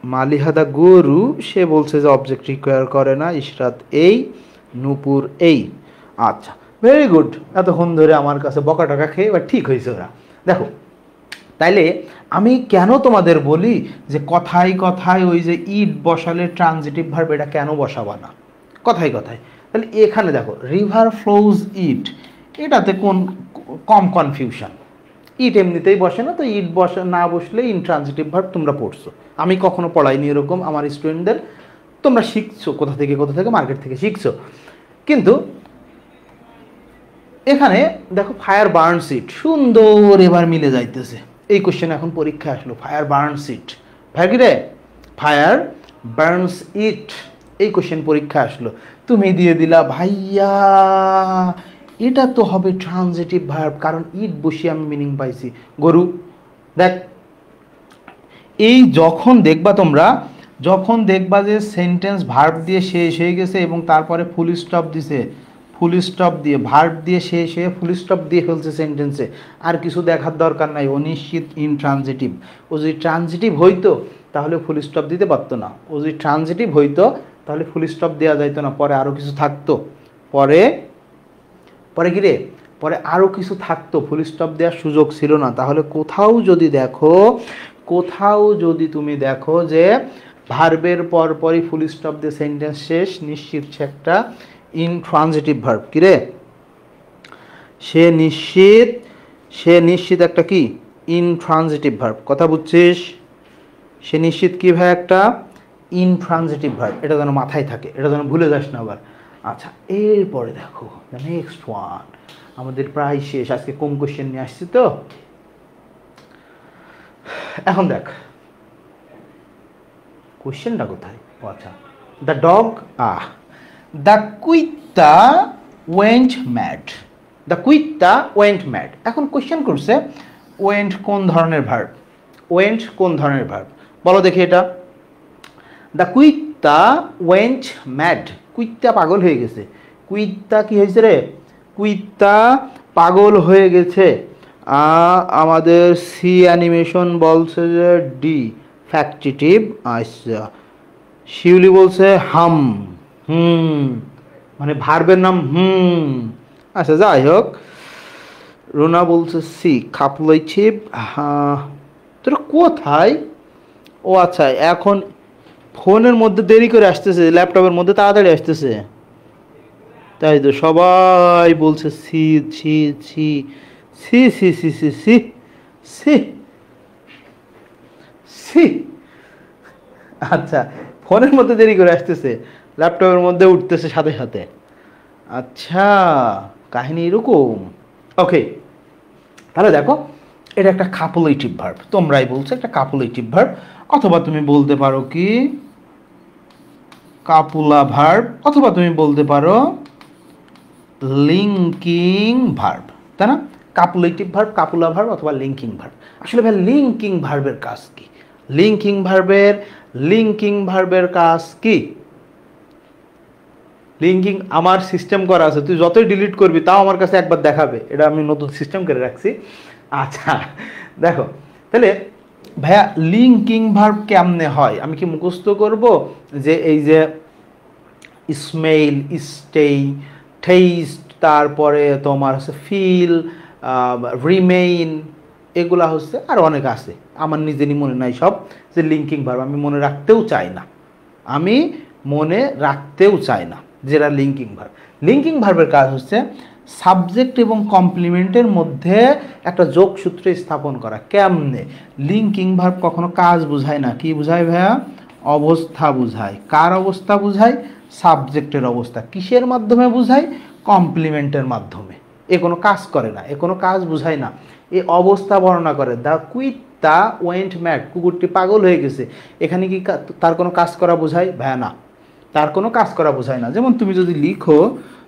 মালিহাদা গরু, সে বলছে যে অবজেক্ট রিকোয়ার করে না। ইশরাত এই, নূপুর এই। আচ্ছা ভেরি গুড, এতক্ষণ ধরে আমার কাছে বকা টাকা খেয়ে এবার ঠিক হয়েছে ওরা। দেখো তাইলে আমি কেন তোমাদের বলি যে কথায় কথায় ওই যে ইট বসালে ট্রানজিটিভ ভার্ব, এটা কেন বসাবা না কথায় কথায়? তাহলে এখানে দেখো রিভার ফ্লোজ ইট, এটাতে কম কনফিউশন। ইট এমনিতেই বসে না, তো ইট না বসলে ইনট্রানজিটিভ ভার্ব তোমরা পড়ছো, আমি কখনো পড়াইনি এরকম আমার স্টুডেন্টদের, তোমরা শিখছো কোথা থেকে মার্কেট থেকে শিখছো। কিন্তু এখানে দেখো ফায়ার বার্নস ইট, সুন্দর এবার মিলে যাইতেছে। এই কোশ্চেন এখন পরীক্ষা আসলো, ফায়ার বার্নস ইট, ফায়ার বার্নস ইট, এই কোশ্চেন পরীক্ষা আসলো, তুমি দিয়ে দিলা ভাইয়া এটা তো হবে ট্রানজিটিভ ভার্ব, কারণ ইট বসিয়ে আমি মিনিং পাইছি। গরু দেখ, এই যখন দেখবা যে সেন্টেন্স ভার্ব দিয়ে শেষ হয়ে গেছে এবং তারপরে ফুল স্টপ দিয়ে ভার্ব দিয়ে শেষ হয়ে ফুল স্টপ দিয়ে ফেলছে সেন্টেন্সে, আর কিছু দেখার দরকার নাই, অনিশ্চিত ইনট্রানজিটিভ। ও যদি ট্রানজিটিভ হইতো তাহলে ফুল স্টপ দিতে পারতো না, ও যদি ট্রানজিটিভ হইতো তাহলে ফুল স্টপ দেওয়া যাইতো না, পরে আরও কিছু থাকতো, পরে আরও কিছু থাকতো, ফুল স্টপ দেওয়ার সুযোগ ছিল না। তাহলে কোথাও যদি তুমি দেখো যে ভার্বের পরপরই ফুল স্টপ দিয়ে সেন্টেন্স শেষ, নিশ্চিত সে একটা ইনট্রানজিটিভ ভার্ব। কিরে, সে নিশ্চিত একটা কি ইনট্রানজিটিভ ভার্ব, কথা বুঝছিস? সে নিশ্চিত কি ভাই একটা ইনট্রানজিটিভ ভার্ব, এটা যেন মাথায় থাকে, এটা যেন ভুলে যাস না আবার। আচ্ছা এরপরে দেখো দ্য নেক্সট ওয়ান, আমাদের প্রায় শেষ, আজকে কম কোশ্চেন নিয়ে আসছি তো। এখন দেখ কোশ্চেনটা কোথায়? ও আচ্ছা, দ্য ডগ দ্য কুইত্তা ওয়েন্ট ম্যাড, দ্য কুইত্তা ওয়েন্ট ম্যাড। এখন কোশ্চেন করছে ওয়েন্ট কোন ধরনের ভার্ব, ওয়েন্ট কোন ধরনের ভার্ব বলো দেখি এটা। দ্য কুইত্তা ওয়েন্ট ম্যাড, কুইত্তা পাগল হয়ে গেছে। কুইত্তা কি হয়েছে রে? কুইত্তা পাগল হয়ে গেছে। আমাদের সি অ্যানিমেশন বলছে যে ডি ফ্যাক্টিটিভ। আচ্ছা, শিউলি বলছে হাম, মানে ভার্বের নাম আচ্ছা যাই হোক। রুনা বলছে সি খাপলাইছিপ। তোরা কোথায়? ও আচ্ছা, এখন ফোনের মধ্যে দেরি করে আসতেছে, ল্যাপটপের মধ্যে তাড়াতাড়ি আসতেছে, তাই তো সবাই বলছে সি ছি ছি C C C C C C C. আচ্ছা, ফোনের মধ্যে দেরি করে আসতেছে, ল্যাপটপের মধ্যে উঠতেছে সাথে সাথে। আচ্ছা, কাহিনী এরকম। ওকে, তাহলে দেখো এটা একটা কাপুলেটিভ ভার্ব, তোমরাই বলছো একটা কাপুলেটিভ ভার্ব, অথবা তুমি বলতে পারো কি কাপুলা ভার্ব, অথবা তুমি বলতে পারো লিঙ্কিং ভার্ব, তাই না? কাপুলেটিভ ভার্ব, কাপুলা ভার্ব অথবা লিঙ্কিং ভার্ব। আসলে ভাই লিঙ্কিং ভার্বের কাজ কি? লিঙ্কিং ভার্বের কাজ কি? লিঙ্কিং আমার সিস্টেম করা আছে, তুই যতই ডিলিট করবি তাও আমার কাছে একবার দেখাবে, এটা আমি নতুন সিস্টেম করে রাখছি। আচ্ছা দেখো, তাহলে ভাইয়া লিঙ্কিং ভার্ব কেমনে হয়? আমি কি মুখস্থ করব যে এই যে স্মেল, স্টেই, টেস্ট, তারপরে তোমার হচ্ছে ফিল, রিমেইন, এগুলা হচ্ছে আর অনেক আছে, আমার নিজেরই মনে নাই সব, যে লিঙ্কিং ভার্ব আমি মনে রাখতেও চাই না, আমি মনে রাখতেও চাই না যেটা লিঙ্কিং ভার্ব। লিঙ্কিং ভার্বের কাজ হচ্ছে সাবজেক্ট এবং কমপ্লিমেন্টের মধ্যে একটা যোগসূত্র স্থাপন করা। কেমনে? লিঙ্কিং ভার্ব কখনো কাজ বোঝায় না, কি বোঝায় ভাইয়া? অবস্থা বোঝায়। কার অবস্থা বোঝায়? সাবজেক্টের অবস্থা। কিসের মাধ্যমে বোঝায়? কমপ্লিমেন্টের মাধ্যমে। এ কোনো কাজ করে না, এ কোনো কাজ বোঝায় না, এ অবস্থা বর্ণনা করে। দ্য কুইত্তা ওয়েন্ট ম্যাড, কুকুরটি পাগল হয়ে গেছে, এখানে কি তার কোনো কাজ করা বোঝায়? ভাইয়া না, তার কোনো কাজ করা বোঝায় না। যেমন তুমি যদি লিখো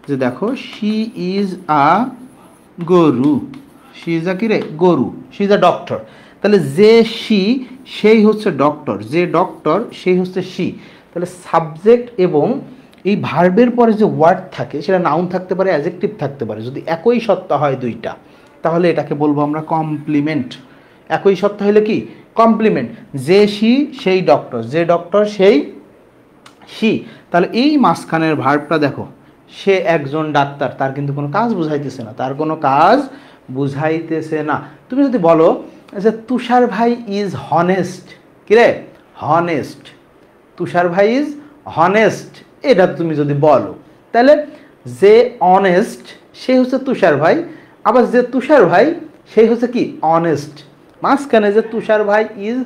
যে দেখো শি ইজ আ গরু, শি ইজ আ কি রে? গরু। শি ইজ আ ডক্টর, তাহলে যে শি সেই হচ্ছে ডক্টর, যে ডক্টর সেই হচ্ছে শি। তাহলে সাবজেক্ট এবং এই ভার্বের পরে যে ওয়ার্ড থাকে সেটা নাউন থাকতে পারে, অ্যাডজেক্টিভ থাকতে পারে। যদি একই সত্তা হয় দুইটা, তাহলে এটাকে বলবো আমরা কমপ্লিমেন্ট। একই সত্তা হলে কি? কমপ্লিমেন্ট। যে শি সেই ডক্টর, যে ডক্টর সেই শি। তাহলে এই মাঝখানের ভার্বটা দেখো, সে একজন ডাক্তার, তার কিন্তু কোনো কাজ বুঝাইতেছে না, তার কোনো কাজ বুঝাইতেছে না। তুমি যদি বলো যে তুষার ভাই ইজ হনেস্ট, কিরে? হনেস্ট, তুষার ভাই ইজ হনেস্ট, এটা তুমি যদি বলো, তাহলে যে অনেস্ট সে হচ্ছে তুষার ভাই, আবার যে তুষার ভাই সেই হচ্ছে কি? অনেস্ট। মাঝখানে যে তুষার ভাই ইজ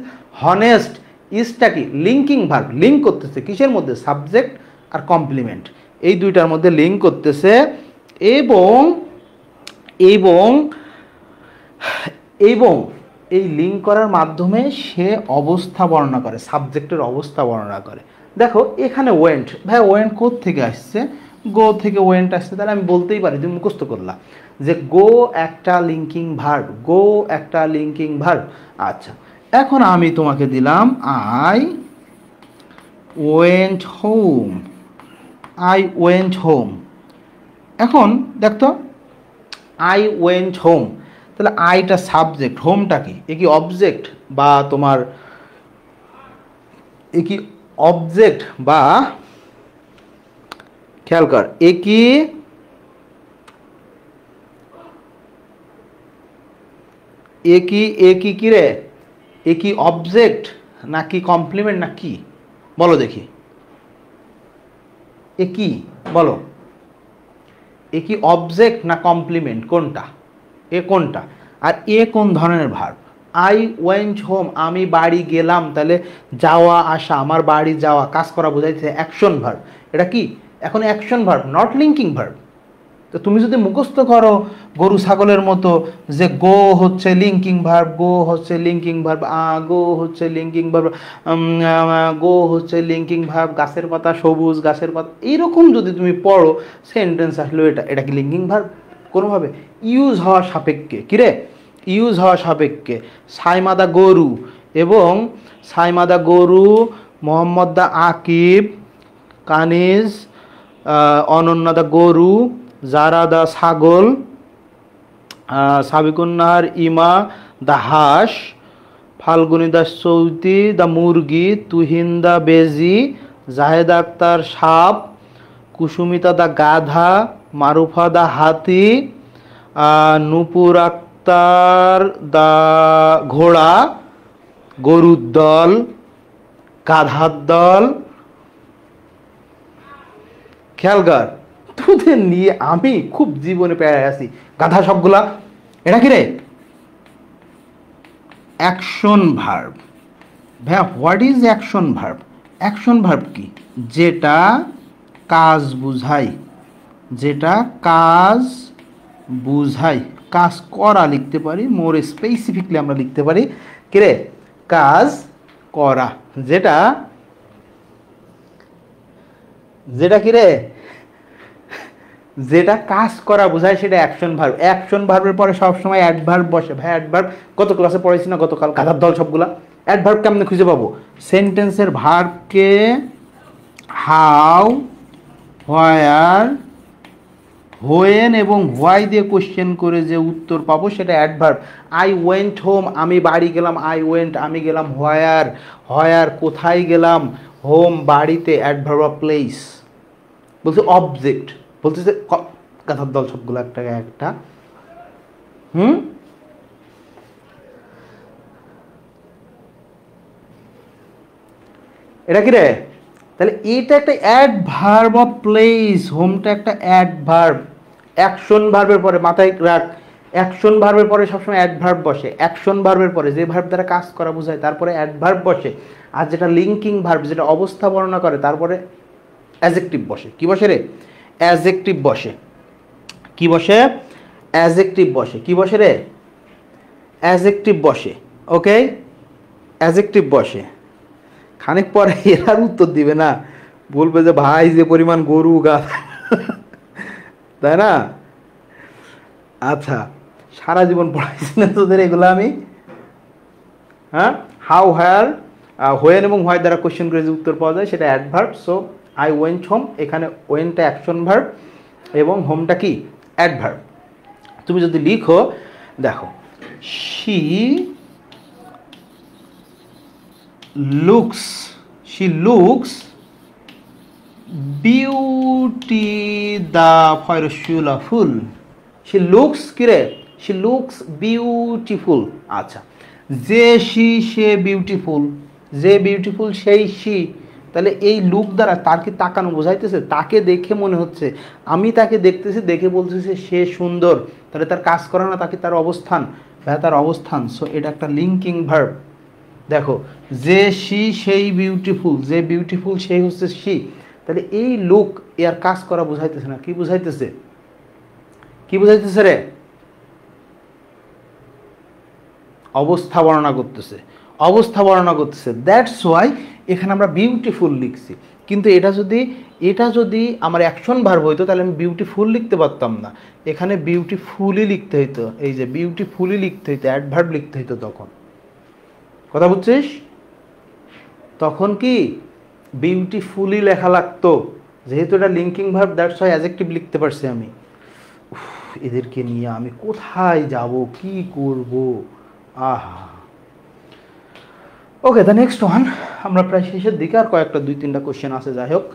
হনেস্ট, ইজটা কি? লিঙ্কিং ভার্ব, লিঙ্ক করতেছে কিসের মধ্যে? সাবজেক্ট আর কমপ্লিমেন্ট, এই দুইটার মধ্যে লিঙ্ক করতেছে। এবং এবং এবং এই লিঙ্ক করার মাধ্যমে সে অবস্থা বর্ণনা করে, সাবজেক্টের অবস্থা বর্ণনা করে। দেখো এখানে ওয়েন্ট, ভাই ওয়েন্ট কোথা থেকে আসছে? গো থেকে ওয়েন্ট আসছে, তাহলে আমি বলতেই পারি, তুমি মুখস্থ করলা যে গো একটা লিঙ্কিং ভার্ব, গো একটা লিঙ্কিং ভার্ব। আচ্ছা, এখন আমি তোমাকে দিলাম I went home, I went home. এখন দেখতো আই ওয়েন্ট হোম, তাহলে আইটা সাবজেক্ট, হোমটা কি? এ কি অবজেক্ট বা তোমার এ কি অবজেক্ট বা খেয়াল কর, এ কি কি রে? এ কি অবজেক্ট নাকি কমপ্লিমেন্ট না কি? বলো দেখি, এ কি? বলো, এ কি অবজেক্ট না কমপ্লিমেন্ট? কোনটা? এ কোনটা? আর এ কোন ধরনের ভার্ব? আই ওয়েন্ট হোম, আমি বাড়ি গেলাম, তাহলে যাওয়া আসা, আমার বাড়ি যাওয়া, কাজ করা বোঝাইছে, অ্যাকশন ভার্ব। এটা কি? এখন action verb, not linking verb. তো তুমি যদি মুখস্থ করো গরু ছাগলের মতো যে গো হচ্ছে লিঙ্কিং ভার্ব, গো হচ্ছে লিঙ্কিং ভার্ব, গো হচ্ছে লিঙ্কিং ভার্ব, গো হচ্ছে লিঙ্কিং ভার্ব, গাছের পাতা সবুজ, গাছের পাতা, এইরকম যদি তুমি পড়ো সেন্টেন্স আসলে এটা কি লিঙ্কিং ভার্ব? কোনোভাবে ইউজ হওয়া সাপেক্ষে, কিরে ইউজ হওয়া সাপেক্ষে সাইমাদা গরু এবং সাইমাদা গরু, মোহাম্মদ দা আকিব, কানিজ, অনন্যা গরু, জারা দা ছাগল, সাবিকুন্নাহার ইমা দা হাঁস, ফাল্গুনি দাস চৌধুরী দা মুরগি, তুহিন দা বেজি, জাহেদ আক্তার সাপ, কুসুমিতা দা গাধা, মারুফা দা হাতি, নূপুর আক্তার দা ঘোড়া, গরুর দল, গাধার দল। খেয়ালকার তোদের নিয়ে আমি খুব জীবনে পেয়ে আছি। গাধা সবগুলা এটা কি রে? Action verb. ভাইয়া what is action verb? Action verb কি? যেটা কাজ বুঝায়, যেটা কাজ বুঝায়, কাজ করা লিখতে পারি, মোর স্পেসিফিকলি আমরা লিখতে পারি কি রে? কাজ করা। যেটা যেটা কি রে? যেটা কাজ করা বোঝায় সেটা অ্যাকশন ভার্ব। অ্যাকশন ভার্বের পরে সবসময় অ্যাডভার্ব বসে। ভাই অ্যাডভার্ব কত ক্লাসে পড়াইছি না গতকাল, গাধার দল সবগুলা। অ্যাডভার্ব কেমনে খুঁজে পাবো? সেন্টেন্সের ভার্বকে হাউ, হোয়ার, হোয়েন এবং হোয়াই দিয়ে কোশ্চেন করে যে উত্তর পাবো সেটা অ্যাডভার্ব। আই ওয়েন্ট হোম, আমি বাড়ি গেলাম, আই ওয়েন্ট আমি গেলাম। হোয়ার, হোয়ার কোথায় গেলাম, হোম বাড়িতে, অ্যাডভার্ব অফ প্লেস। বলছে অবজেক্ট, বলতেছে গাধার দল সবগুলো একটা একটা। এটা কি রে? তাহলে এটা একটা অ্যাডভার্ব অফ প্লেস, হোমটা একটা অ্যাডভার্ব। অ্যাকশন ভার্বের পরে মাথায় রাখ, অ্যাকশন ভার্বের পরে সবসময় অ্যাডভার্ব বসে। অ্যাকশন ভার্বের পরে যে ভার্ব দ্বারা কাজ করা বোঝায় তারপরে অ্যাডভার্ব বসে। আর যেটা লিঙ্কিং ভার্ব, যেটা অবস্থা বর্ণনা করে, তারপরে অ্যাজেক্টিভ বসে। কি বসে রে? অ্যাজেক্টিভ বসে। কি বসে? অ্যাজেক্টিভ বসে। কি বসে রে? অ্যাজেক্টিভ বসে। ওকে, অ্যাজেক্টিভ বসে। খানিক পরে এরার উত্তর দিবে না, বলবে যে ভাই যে পরিমাণ গরু গাছ, তাই না? আচ্ছা, সারা জীবন পড়াইছি না তোদের এগুলো আমি? হ্যাঁ, হাউ, হোয়ার, হোয়েন এবং হোয়াই দ্বারা কোশ্চেন করে যে উত্তর পাওয়া যায় সেটা adverb. So I went home, এখানে ওয়েনটা অ্যাকশন ভার্ব এবং হোমটা কি? অ্যাডভার্ব। তুমি যদি লিখো, দেখো, শি লুকস বিউটি দ্য ফয়রশুলাফুল। শি লুকস কিরে? She looks beautiful. আচ্ছা, যে শি সে বিউটিফুল, যে বিউটিফুল সেই শি। তাহলে এই লুক দ্বারা তার কি তাকানো বোঝাইতেছে? তাকে দেখে মনে হচ্ছে, আমি তাকে দেখতেছি, দেখে বলতেছে সে সুন্দর। তাহলে তার কাজ করা না, তাকে তার অবস্থান, তার অবস্থান। সো এটা একটা লিঙ্কিং ভার্ব। দেখো, যে শি সেই বিউটিফুল, যে বিউটিফুল সেই হচ্ছে শি। তাহলে এই লুক এর কাজ করা বুঝাইতেছে না, কি বুঝাইতেছে? কি বুঝাইতেছে রে? অবস্থা বর্ণনা করতেছে, অবস্থা বর্ণনা করতেছে। দ্যাটস ওয়াই এখানে আমরা বিউটিফুল লিখছি। কিন্তু এটা যদি আমার অ্যাকশন ভার্ব হইতো তাহলে আমি বিউটিফুল লিখতে পারতাম না, এখানে বিউটিফুলি লিখতে হইতো। এই যে বিউটিফুলি লিখতে হইতো, অ্যাডভার্ব লিখতে হইতো। তখন কথা বুঝছিস? তখন কি বিউটিফুলি লেখা লাগতো, যেহেতু এটা linking verb, that's why adjective লিখতে পারছি আমি। এদেরকে নিয়ে আমি কোথায় যাব, কি করব? আহা। ওকে, দ্য নেক্সট ওয়ান। আমরা প্রায় শেষের দিকে, আর কয়েকটা 2-3টা কোশ্চেন আছে, যাই হোক।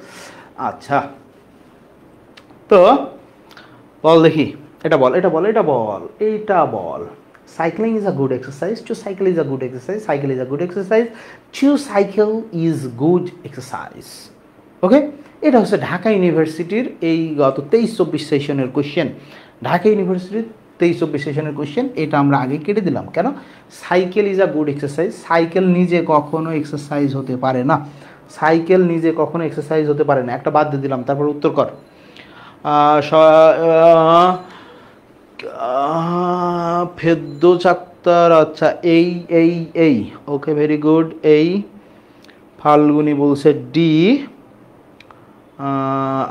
আচ্ছা, তো বল দেখি, এটা বল, এটা বল, এটা বল, এইটা বল। Cycling is a good exercise. To cycle is a good exercise. Cycle is a good exercise. To cycle is good exercise. ওকে, এটা হচ্ছে ঢাকা ইউনিভার্সিটির এই গত 23-24 সেশনের কোশ্চেন। ঢাকা ইউনিভার্সিটির 23-24 সেশনের কোশ্চেন। এটা আমরা আগে কেটে দিলাম কেন? Cycle is a good exercise. Cycle নিজে কখনো এক্সারসাইজ হতে পারে না। সাইকেল নিজে কখনো এক্সারসাইজ হতে পারে না। একটা বাদ দিয়ে দিলাম, তারপর উত্তর কর। ফেরদৌস আক্তার, আচ্ছা এই ওকে, ভেরি গুড। এই ফাল্গুনি বলছে ডি।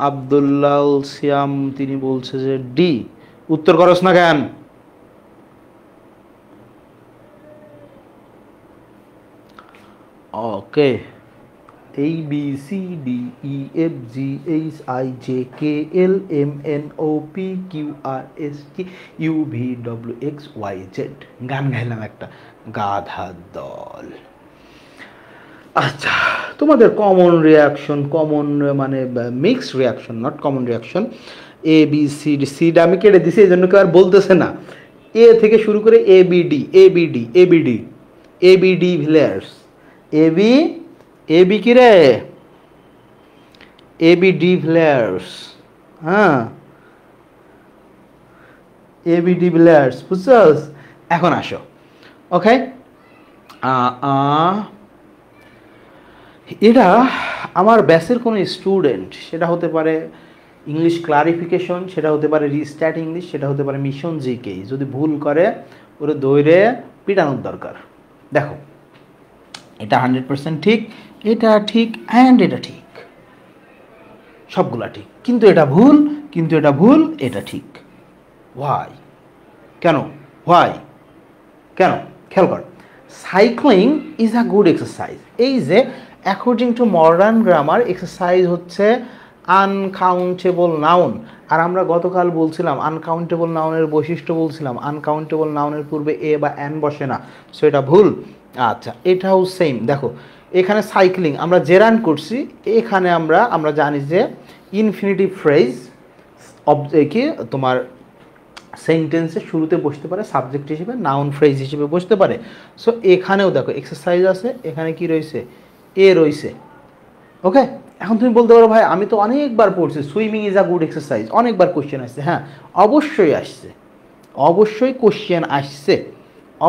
আবদুল্লাহ সিয়াম তিনি বলছে যে ডি। উত্তর করস না কেন? ওকে, A B C D E F G H I J K L M N O P Q R S T U V W X Y Z। গান গাইলাম একটা, গাধার দল। আচ্ছা, তোমাদের কমন রিয়াকশন, কমন মানে mixed reaction, not common reaction. A B C D, সিটা আমি কেটে দিছি, এই জন্য কেউ আর বলতেছে না। এ থেকে শুরু করে A B D, A B D, A B D, A B de Villiers, A B, A B কি রে, এ বি ডি ভিলিয়ার্স, হ্যাঁ এ বি ডি ভিলিয়ার্স, বুঝছস? এখন আসো, ওকে। এটা আমার ব্যাচের কোনো স্টুডেন্ট, সেটা হতে পারে ইংলিশ ক্লারিফিকেশন, সেটা হতে পারে রিস্টার্ট ইংলিশ, সেটা হতে পারে মিশন জিকে, যদি ভুল করে ওরে দৌড়ে পিটানোর দরকার। দেখো, এটা 100% ঠিক, এটা ঠিক, অ্যান্ড এটা ঠিক, সবগুলা ঠিক, কিন্তু এটা ভুল, কিন্তু এটা ভুল, এটা ঠিক। হোয়াই? কেন? হোয়াই? কেন? খেয়াল কর, cycling is a good exercise. এই যে according to modern grammar, exercise হচ্ছে আনকাউন্টেবল নাউন। আর আমরা গতকাল বলছিলাম আনকাউন্টেবল নাউনের বৈশিষ্ট্য বলছিলাম, আনকাউন্টেবল নাউনের পূর্বে এ বা অ্যান বসে না, সো এটা ভুল। আচ্ছা, এটাও সেম। দেখো, এখানে সাইক্লিং আমরা জেরান্ড করছি, এখানে আমরা জানি যে ইনফিনিটিভ ফ্রেজ কি তোমার সেন্টেন্সের শুরুতে বসতে পারে সাবজেক্ট হিসেবে, নাউন ফ্রেজ হিসেবে বসতে পারে। সো এখানেও দেখো এক্সারসাইজ আছে, এখানে কি রয়েছে? এ রয়েছে। ওকে, এখন তুমি বলতে পারো ভাই আমি তো অনেকবার পড়ছি swimming is a good exercise, অনেকবার কোশ্চেন আসছে। হ্যাঁ, অবশ্যই আসছে, অবশ্যই কোশ্চেন আসছে,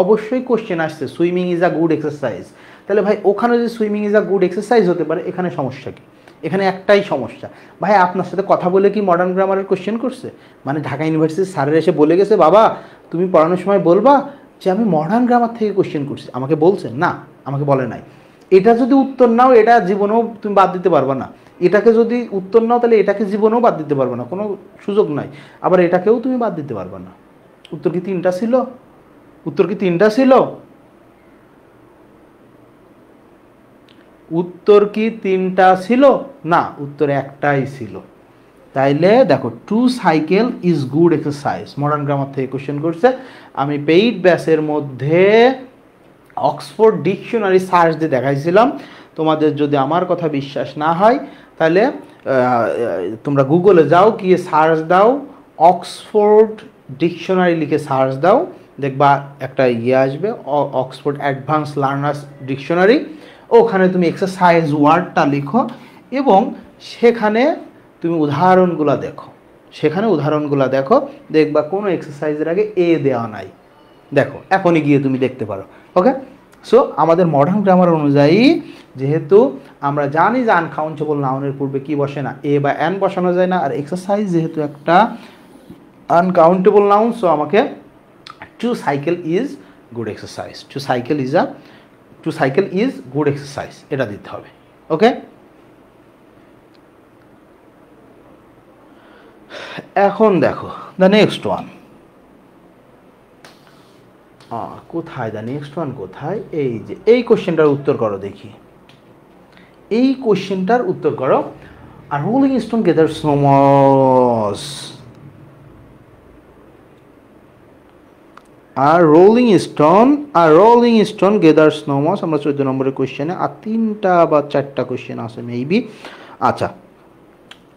অবশ্যই কোশ্চেন আসছে, swimming is a good exercise. তাহলে ভাই ওখানে যদি swimming is a good exercise হতে পারে, এখানে সমস্যা কি? এখানে একটাই সমস্যা, ভাই আপনার সাথে কথা বলে কি মডার্ন গ্রামারের কোশ্চেন করছে? মানে ঢাকা ইউনিভার্সিটির স্যারের এসে বলে গেছে বাবা তুমি পড়ানোর সময় বলবা যে আমি মডার্ন গ্রামার থেকে কোশ্চেন করছি, আমাকে বলছে? না, আমাকে বলে নাই। এটা যদি উত্তর নাও, এটা জীবনেও তুমি বাদ দিতে পারবে না। এটাকে যদি উত্তর নাও, তাহলে এটাকে জীবনেও বাদ দিতে পারবে না, কোনো সুযোগ নাই। আবার এটাকেও তুমি বাদ দিতে পারবে না। উত্তর কি তিনটা ছিল? উত্তর কি তিনটা ছিল? উত্তর কি তিনটা ছিল? না, উত্তর একটাই ছিল। তাইলে দেখো, to cycle is good exercise, modern grammar থেকে কোশ্চেন করছে। আমি পেইড ব্যাচের মধ্যে অক্সফোর্ড ডিকশনারি সার্চ দিয়ে দেখাইছিলাম। তোমাদের যদি আমার কথা বিশ্বাস না হয়, তাহলে তোমরা গুগলে যাও, গিয়ে সার্চ দাও, অক্সফোর্ড ডিকশনারি লিখে সার্চ দাও, দেখবা একটা আসবে, অক্সফোর্ড অ্যাডভান্স লার্নার্স ডিকশনারি। ওখানে তুমি এক্সারসাইজ ওয়ার্ডটা লিখো এবং সেখানে তুমি উদাহরণগুলো দেখো, সেখানে উদাহরণগুলো দেখো, দেখবা কোনো এক্সারসাইজের আগে এ দেওয়া নাই। দেখো, এখনই গিয়ে তুমি দেখতে পারো। ওকে, সো আমাদের মডার্ন গ্রামার অনুযায়ী যেহেতু আমরা জানি যে আনকাউন্টেবল নাউনের পূর্বে কি বসে না, এ বা অ্যান বসানো যায় না, আর এক্সারসাইজ যেহেতু একটা আনকাউন্টেবল নাউন, সো আমাকে to cycle is good exercise, to cycle is good exercise এটা দিতে হবে। ওকে, এখন দেখো দ্য নেক্সট ওয়ান। কোথায় দ্য নেক্সট ওয়ান কোথায়? এই যে এই কোশ্চেনটার উত্তর করো দেখি, এই কোশ্চেনটার উত্তর করো। আর রোলিং স্টোন গেদার স্নোমস, আর রোলিং স্টোন গেদার স্নোমস, আমরা 14 নম্বরের কোশ্চেনে, আর 3টা বা 4টা কোশ্চেন আছে মেবি। আচ্ছা,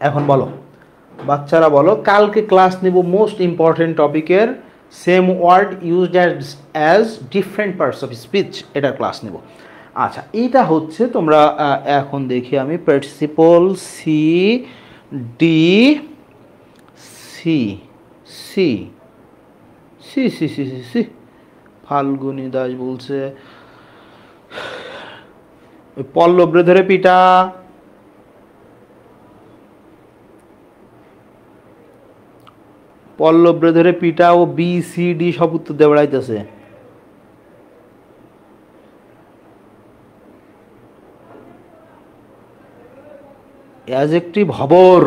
এখন বলো বাচ্চারা, বলো কালকে ক্লাস নেব মোস্ট ইম্পর্টেন্ট টপিকের same word used as different parts of speech, এটার ক্লাস নেব। আচ্ছা, এইটা হচ্ছে তোমরা এখন দেখি আমি participle C D C C C C C C C Falguni Das বলছে পল্লবরে ধরে পিটা, পল্লব রে ধরে পিটা ও বি সি ডি সব উত্তর দিয়ে বেড়াইতেছে। অ্যাজেক্টিভ হবর,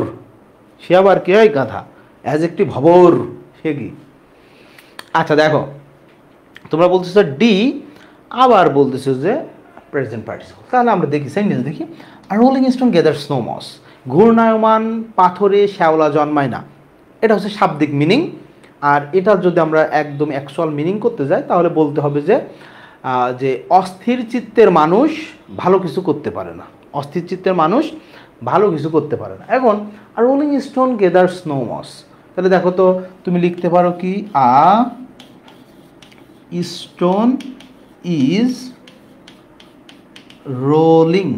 সে আবার কে হয় গাধা, অ্যাজেক্টিভ হবর সে কি? আচ্ছা দেখো, তোমরা বলতেছো ডি, আবার বলতেছো যে প্রেজেন্ট পার্টিসিপল। তাহলে আমরা দেখি সেন্টেন্স দেখি। আর রোলিং স্টোন গেদার স্নো মস, ঘূর্ণায়মান পাথরে শ্যাওলা জন্মায় না। এটা হচ্ছে শাব্দিক মিনিং। আর এটা যদি আমরা একদম অ্যাকচুয়াল মিনিং করতে যাই তাহলে বলতে হবে যে যে অস্থির চিত্তের মানুষ ভালো কিছু করতে পারে না, অস্থির চিত্তের মানুষ ভালো কিছু করতে পারে না। এখন আর রোলিং স্টোন গেদার স্নো মস, তাহলে দেখো তো তুমি লিখতে পারো কি, stone is rolling,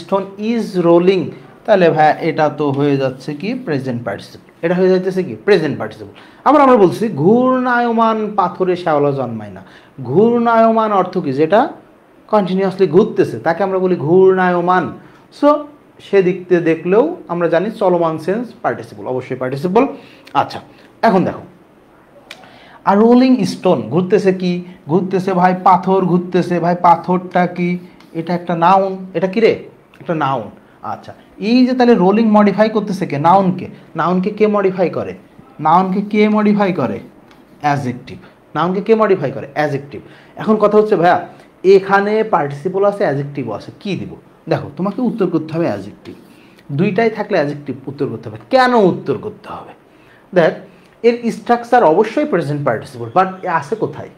stone is rolling. তাহলে ভাই এটা তো হয়ে যাচ্ছে কি প্রেজেন্ট পার্টিসিপল, এটা হয়ে যাচ্ছে কি প্রেজেন্ট পার্টিসিপল। আবার আমরা বলছি ঘূর্ণায়মান পাথরে শ্যাওলা জন্মায় না। ঘূর্ণায়মান অর্থ কি, যেটা কন্টিনিউয়াসলি ঘুরতেছে তাকে আমরা বলি ঘূর্ণায়মান। সো সেদিক থেকে দেখলেও আমরা জানি চলমান সেন্স পার্টিসিপল, অবশ্যই পার্টিসিপল। আচ্ছা এখন দেখো, আর রোলিং স্টোন ঘুরতেছে কি, ঘুরতেছে ভাই পাথর ঘুরতেছে। ভাই পাথরটা কি, এটা একটা নাউন, এটা কি রে, একটা নাউন। আচ্ছা এই যে তাহলে রোলিং মডিফাই করতেছে কে, নাউনকে। নাউনকে কে মডিফাই করে, নাউনকে কে মডিফাই করে, অ্যাজেক্টিভ। নাউনকে কে মডিফাই করে, অ্যাজেক্টিভ। এখন কথা হচ্ছে ভাইয়া এখানে পার্টিসিপল আছে অ্যাজেক্টিভও আছে, কি দিব? দেখো তোমাকে উত্তর করতে হবে অ্যাজেক্টিভ, দুইটাই থাকলে অ্যাজেক্টিভ উত্তর করতে হবে। কেন উত্তর করতে হবে? দেখ এর স্ট্রাকচার অবশ্যই প্রেজেন্ট পার্টিসিপল, বাট আছে কোথায়,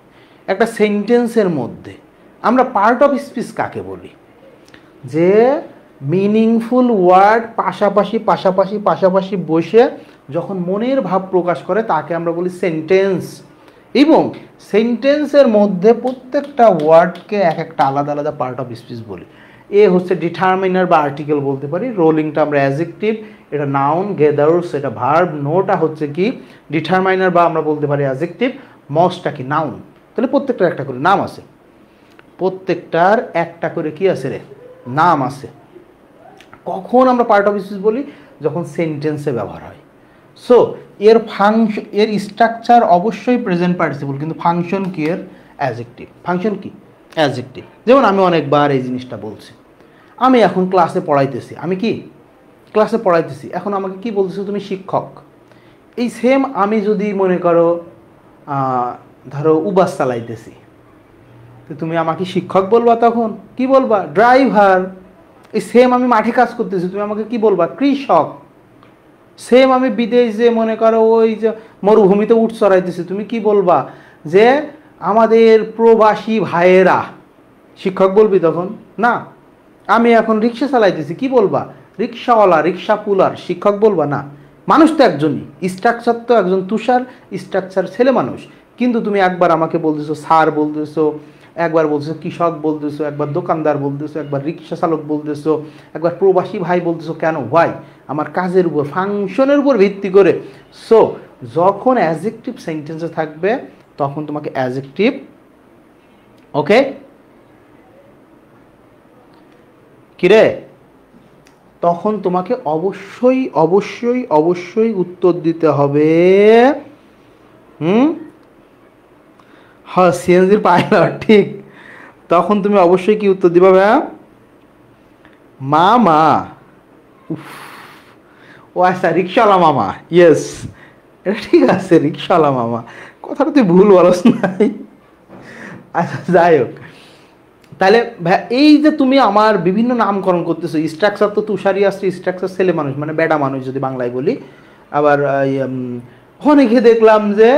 একটা সেন্টেন্সের মধ্যে। আমরা পার্ট অফ স্পিচ কাকে বলি, যে মিনিংফুল ওয়ার্ড পাশাপাশি পাশাপাশি পাশাপাশি বসে যখন মনের ভাব প্রকাশ করে তাকে আমরা বলি সেন্টেন্স। এবং সেন্টেন্সের মধ্যে প্রত্যেকটা ওয়ার্ডকে এক একটা আলাদা আলাদা পার্ট অফ স্পিচ বলি। এ হচ্ছে ডিটারমিনার বা আর্টিকেল বলতে পারি, রোলিংটা আমরা অ্যাজেক্টিভ, এটা নাউন, গেদার্স এটা ভার্ব, নোটা হচ্ছে কি ডিটারমাইনার বা আমরা বলতে পারি অ্যাজেক্টিভ, মসটা কি নাউন। তাহলে প্রত্যেকটার একটা করে নাম আছে, প্রত্যেকটার একটা করে কি আছে রে, নাম আছে। কখন আমরা পার্ট অফ স্পিচ বলি, যখন সেন্টেন্সে ব্যবহার হয়। সো এর ফাংশন, এর স্ট্রাকচার অবশ্যই প্রেজেন্ট পার্টিসিপল, কিন্তু ফাংশন কি এর, অ্যাজেক্টিভ। ফাংশন কি, অ্যাজেক্টিভ। যেমন আমি অনেকবার এই জিনিসটা বলছি, আমি এখন ক্লাসে পড়াইতেছি, আমি কি ক্লাসে পড়াইতেছি, এখন আমাকে কি বলতেছো তুমি, শিক্ষক। এই সেম আমি যদি মনে করো ধরো উবাস চালাইতেছি, তো তুমি আমাকে শিক্ষক বলবা, তখন কি বলবা, ড্রাইভার। এই সেম আমি মাঠে কাজ করতেছি, তুমি আমাকে কি বলবা, কৃষক। সেম আমি বিদেশ যে মনে করো ওই যে মরুভূমিতে উট চড়াইতেছি, তুমি কি বলবা, যে আমাদের প্রবাসী ভাইয়েরা। শিক্ষক বলবি তখন না। আমি এখন রিক্সা চালাইতেছি, কি বলবা, রিক্সাওয়ালা, রিক্সা পুলার, শিক্ষক বলবা না। মানুষ তো একজনই, স্ট্রাকচার তো একজন, তুষার স্ট্রাকচার ছেলে মানুষ। কিন্তু তুমি একবার আমাকে বলতেছো স্যার বলতেছো, একবার বলতেছো কৃষক বলতেছো, একবার দোকানদার বলতেছো, একবার রিক্সা চালক বলতেছো, একবার প্রবাসী ভাই বলতেছো। কেন? হোয়াই? আমার কাজের উপর, ফাংশনের উপর ভিত্তি করে। সো যখন অ্যাজেক্টিভ সেন্টেন্সে থাকবে তখন তোমাকে অ্যাজেক্টিভ, ওকে কিরে, তখন তোমাকে অবশ্যই অবশ্যই অবশ্যই উত্তর দিতে হবে হ্যাঁ সিএনজির পাইলট, ঠিক। তখন তুমি অবশ্যই কি উত্তর দিবা ভাইয়া, মামা। ও আচ্ছা, রিক্সাওয়ালা মামা, ইয়েস এটা ঠিক আছে, রিক্সাওয়ালা মামা। কথাটা তুই ভুল বলস নাই। আচ্ছা যাই হোক, তাহলে এই যে তুমি আমার বিভিন্ন নামকরণ করতেছো, স্ট্রাকচার তো তুষারি আসছে, স্ট্রাকচার ছেলে মানুষ মানে বেডা মানুষ যদি বাংলায় বলি। আবার অনেকে দেখলাম যে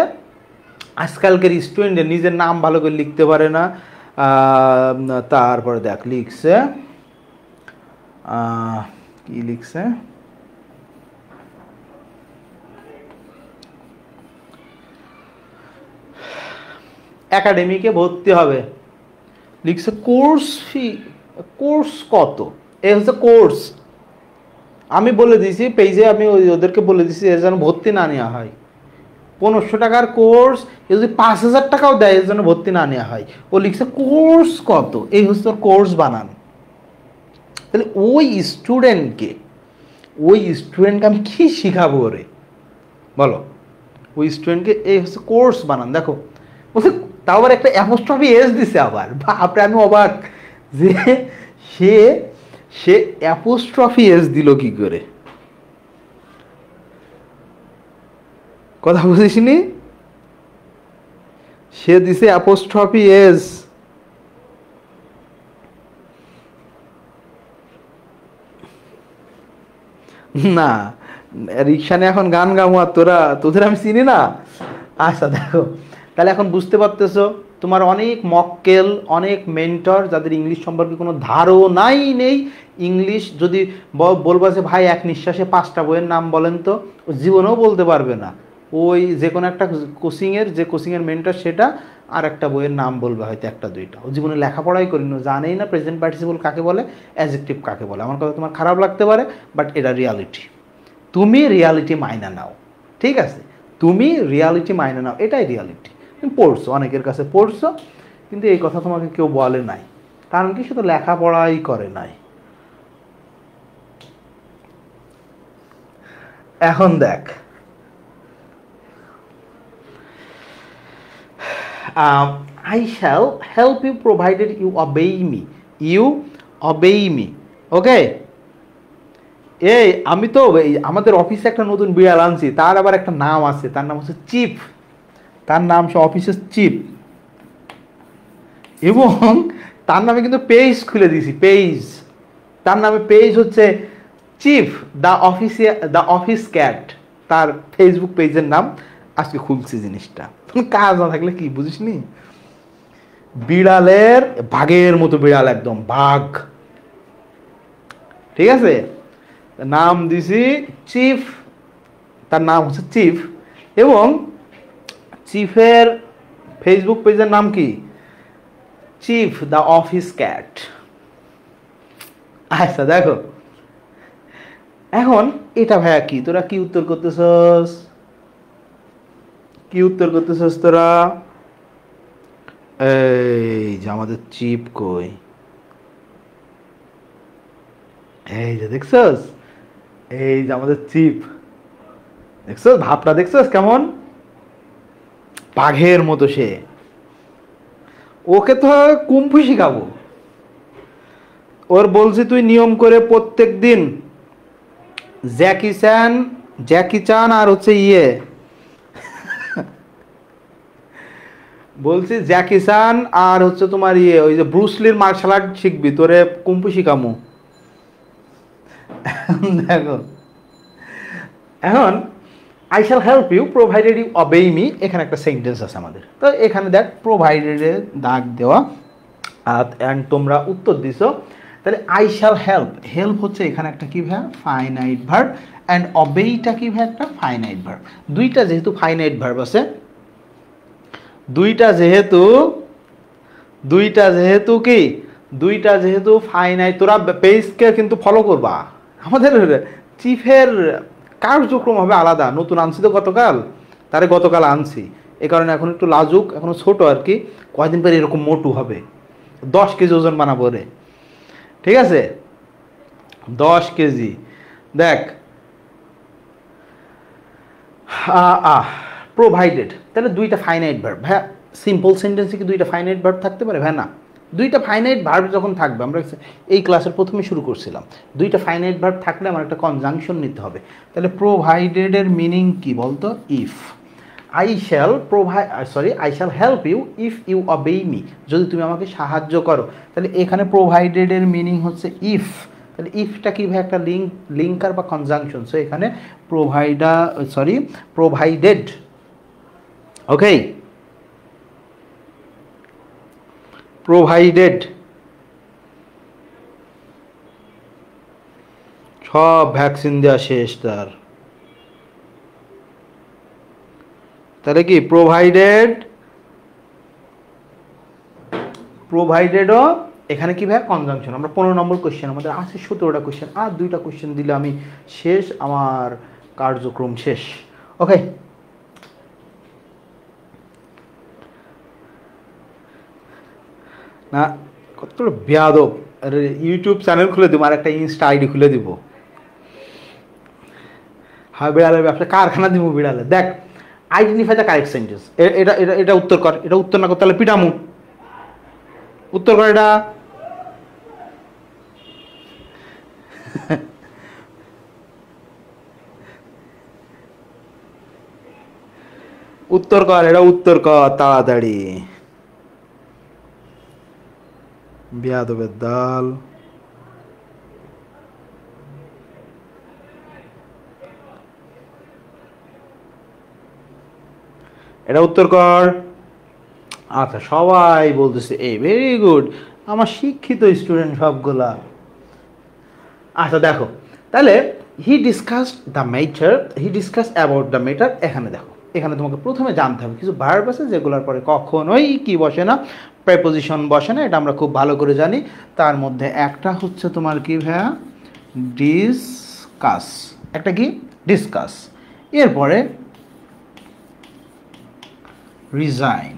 আজকালকার স্টুডেন্টের নিজের নাম ভালো করে লিখতে পারে না। তারপরে দেখ লিখছে কি লিখছে, একাডেমিকে ভর্তি হবে, লিখছে কোর্স ফি, কোর্স কত, এ হচ্ছে কোর্স। আমি বলে দিয়েছি পেজে, আমি ওদেরকে বলে দিয়েছি এর যেন ভর্তি না নেওয়া হয়। 1500 টাকার কোর্স, এ যদি 5000 টাকাও দেয় এর জন্য ভর্তি না নেওয়া হয়। ও লিখছে কোর্স কত, এই হচ্ছে ওর কোর্স বানান। তাহলে ওই স্টুডেন্টকে আমি কি শিখাবো রে, বলো? ওই স্টুডেন্টকে এই হচ্ছে কোর্স বানান। দেখো বলছে, তাও আবার একটা অ্যাপোস্ট্রফি এস দিছে আবার, বাপরে আমি অবাক যে সে সে অ্যাপোস্ট্রফি এস দিল কি করে, কথা বুঝিসনি? সে দিছে অ্যাপোস্ট্রফি এস। না রিক্সা নিয়ে এখন গান গামো আর তোদের আমি চিনি না। আচ্ছা দেখো, তাহলে এখন বুঝতে পারতেছো তোমার অনেক মক্কেল, অনেক মেন্টর যাদের ইংলিশ সম্পর্কে কোনো ধারণাই নেই, ইংলিশ যদি বলবা যে ভাই এক নিঃশ্বাসে 5টা বইয়ের নাম বলেন তো, ও জীবনেও বলতে পারবে না। ওই যে কোনো একটা কোচিংয়ের মেন্টর সেটা আর একটা বইয়ের নাম বলবে হয়তো একটা দুইটা, ও জীবনে লেখাপড়াই করি না, জানেই না প্রেজেন্ট পার্টিসিপল কাকে বলে, অ্যাডজেক্টিভ কাকে বলে। আমার কথা তোমার খারাপ লাগতে পারে, বাট এটা রিয়ালিটি। তুমি রিয়ালিটি মাইনা নাও, ঠিক আছে? তুমি রিয়ালিটি মাইনা নাও, এটাই রিয়ালিটি। তুমি পড়ছো, অনেকের কাছে পড়ছো, কিন্তু এই কথা তোমাকে কেউ বলে নাই, কারণ কি? সে তো লেখাপড়াই করে নাই। এখন দেখ, I shall help you provided you obey me. You obey me. ওকে, এই আমি তো আমাদের অফিসে একটা নতুন বিড়াল আনছি, তার আবার একটা নাম আছে, তার নাম হচ্ছে চিফ। তার নাম সে অফিসের চিফ, এবং তার নামে কিন্তু পেজ খুলে দিয়েছি, পেজ। তার নামে পেজ হচ্ছে চিফ দ্য অফিস ক্যাট, তার ফেসবুক পেজের নাম। আজকে খুলছি জিনিসটা, কাজ না থাকলে কি বুঝিস নি? বিড়ালের বাঘের মতো বিড়াল, একদম বাঘ, ঠিক আছে? নাম দিছি চিফ, তার নাম হচ্ছে চিফ, এবং চিফের ফেসবুক পেজের নাম কি? Chief the office cat. আচ্ছা দেখো, এখন এটা ভাইয়া কি, তোরা কি উত্তর করতেছস? কি উত্তর করতেছস তোরা? এই যে আমাদের চিপ কই, এই যে দেখছস, এই যে আমাদের চিপ, দেখছস ভাবটা, দেখছস কেমন বাঘের মতো সে। ওকে তো কুম্ফু শিখাবো। ওর বলছি তুই নিয়ম করে প্রত্যেক দিন জ্যাকি চান আর হচ্ছে বলছি জ্যাকি চান আর হচ্ছে তোমার ওই যে ব্রুসলির মার্শাল আর্ট শিখবি, তোরে কুম্ফু শিখামু। দেখো এখন I shall help you provided you obey me, এখানে একটা সেন্টেন্স আছে আমাদের। তো এখানে দেখ প্রোভাইডেডে দাগ দেওয়া, অ্যান্ড তোমরা উত্তর দিছো। তাহলে আই শ্যাল হেল্প, হেল্প হচ্ছে এখানে একটা কি ভাই? Finite verb. অ্যান্ড অবেইটা কি ভাই? একটা ফাইনাইট ভার্ব। দুইটা যেহেতু ফাইনাইট ভার্ব আছে, দুইটা যেহেতু ফাইনাইট, তোরা পেজকে কিন্তু ফলো করবা। আমাদের চিফের কার্যক্রম হবে আলাদা, নতুন আনছি তো গতকাল আনছি, এ কারণে এখন একটু লাজুক, এখনো ছোট আর কি, কয়েকদিন পরে এরকম মোটু হবে, 10 কেজি ওজন বানাবো রে, ঠিক আছে? 10 কেজি। দেখ প্রোভাইডেড, তাহলে দুইটা ফাইনাইট ভার্ব। হ্যাঁ, সিম্পল সেন্টেন্সে কি দুইটা ফাইনাইট ভার্ব থাকতে পারে? হ্যাঁ না, দুইটা ফাইনাইট ভার্ব যখন থাকবে, আমরা এই ক্লাসের প্রথমে শুরু করছিলাম, দুইটা ফাইনাইট ভার্ব থাকলে আমার একটা কনজাংশন নিতে হবে। তাহলে প্রোভাইডেডের মিনিং কি বলতো? If I shall help you if you obey me, যদি তুমি আমাকে সাহায্য করো। তাহলে এখানে প্রোভাইডেডের মিনিং হচ্ছে ইফ। তাহলে ইফটা কি ভাই? একটা লিঙ্কার বা কনজাংশন। সো এখানে প্রোভাইডেড। ওকে, প্রোভাইডেড, সব ভ্যাকসিন দেওয়া শেষ তার। তাহলে কি প্রোভাইডেডও এখানে কি ভাই? কনজাংশন। আমরা 15 নম্বর কোয়েশ্চেন, আমাদের আছে 17টা কোয়েশ্চেন, আর 2টা কোয়েশ্চেন দিলে আমি শেষ, আমার কার্যক্রম শেষ। ওকে, না কত বেয়াদব, ইউটিউব চ্যানেল খুলে দিব আর একটা ইনস্টা আইডি খুলে দিব। হ্যাঁ, বিড়ালের ব্যবসা কারখানা দিব বিড়ালে। দেখ আইডেন্টিফাই দ্য কারেক্ট সেন্টেন্স। এটা এটা এটা উত্তর কর, এটা উত্তর না কর তাহলে পিটামু। উত্তর কর এটা। উত্তর কর, এটা উত্তর কর তাড়াতাড়ি। বিয়াদবের দল। এটা উত্তর কর। আচ্ছা সবাই বলতেছে এই ভেরি গুড, আমার শিক্ষিত স্টুডেন্ট সবগুলা। আচ্ছা দেখো তাহলে he discuss the matter, he discuss about the matter. এখানে দেখো, এখানে তোমাকে প্রথমে জানতে হবে কিছু ভার্ব আছে যেগুলোর পরে কখনোই কি বসে না, প্রেপোজিশন বসে না, এটা আমরা খুব ভালো করে জানি। তার মধ্যে একটা হচ্ছে তোমার কি ভাইয়া, ডিসকাস। একটা কি, ডিসকাস। এরপরে রিজাইন,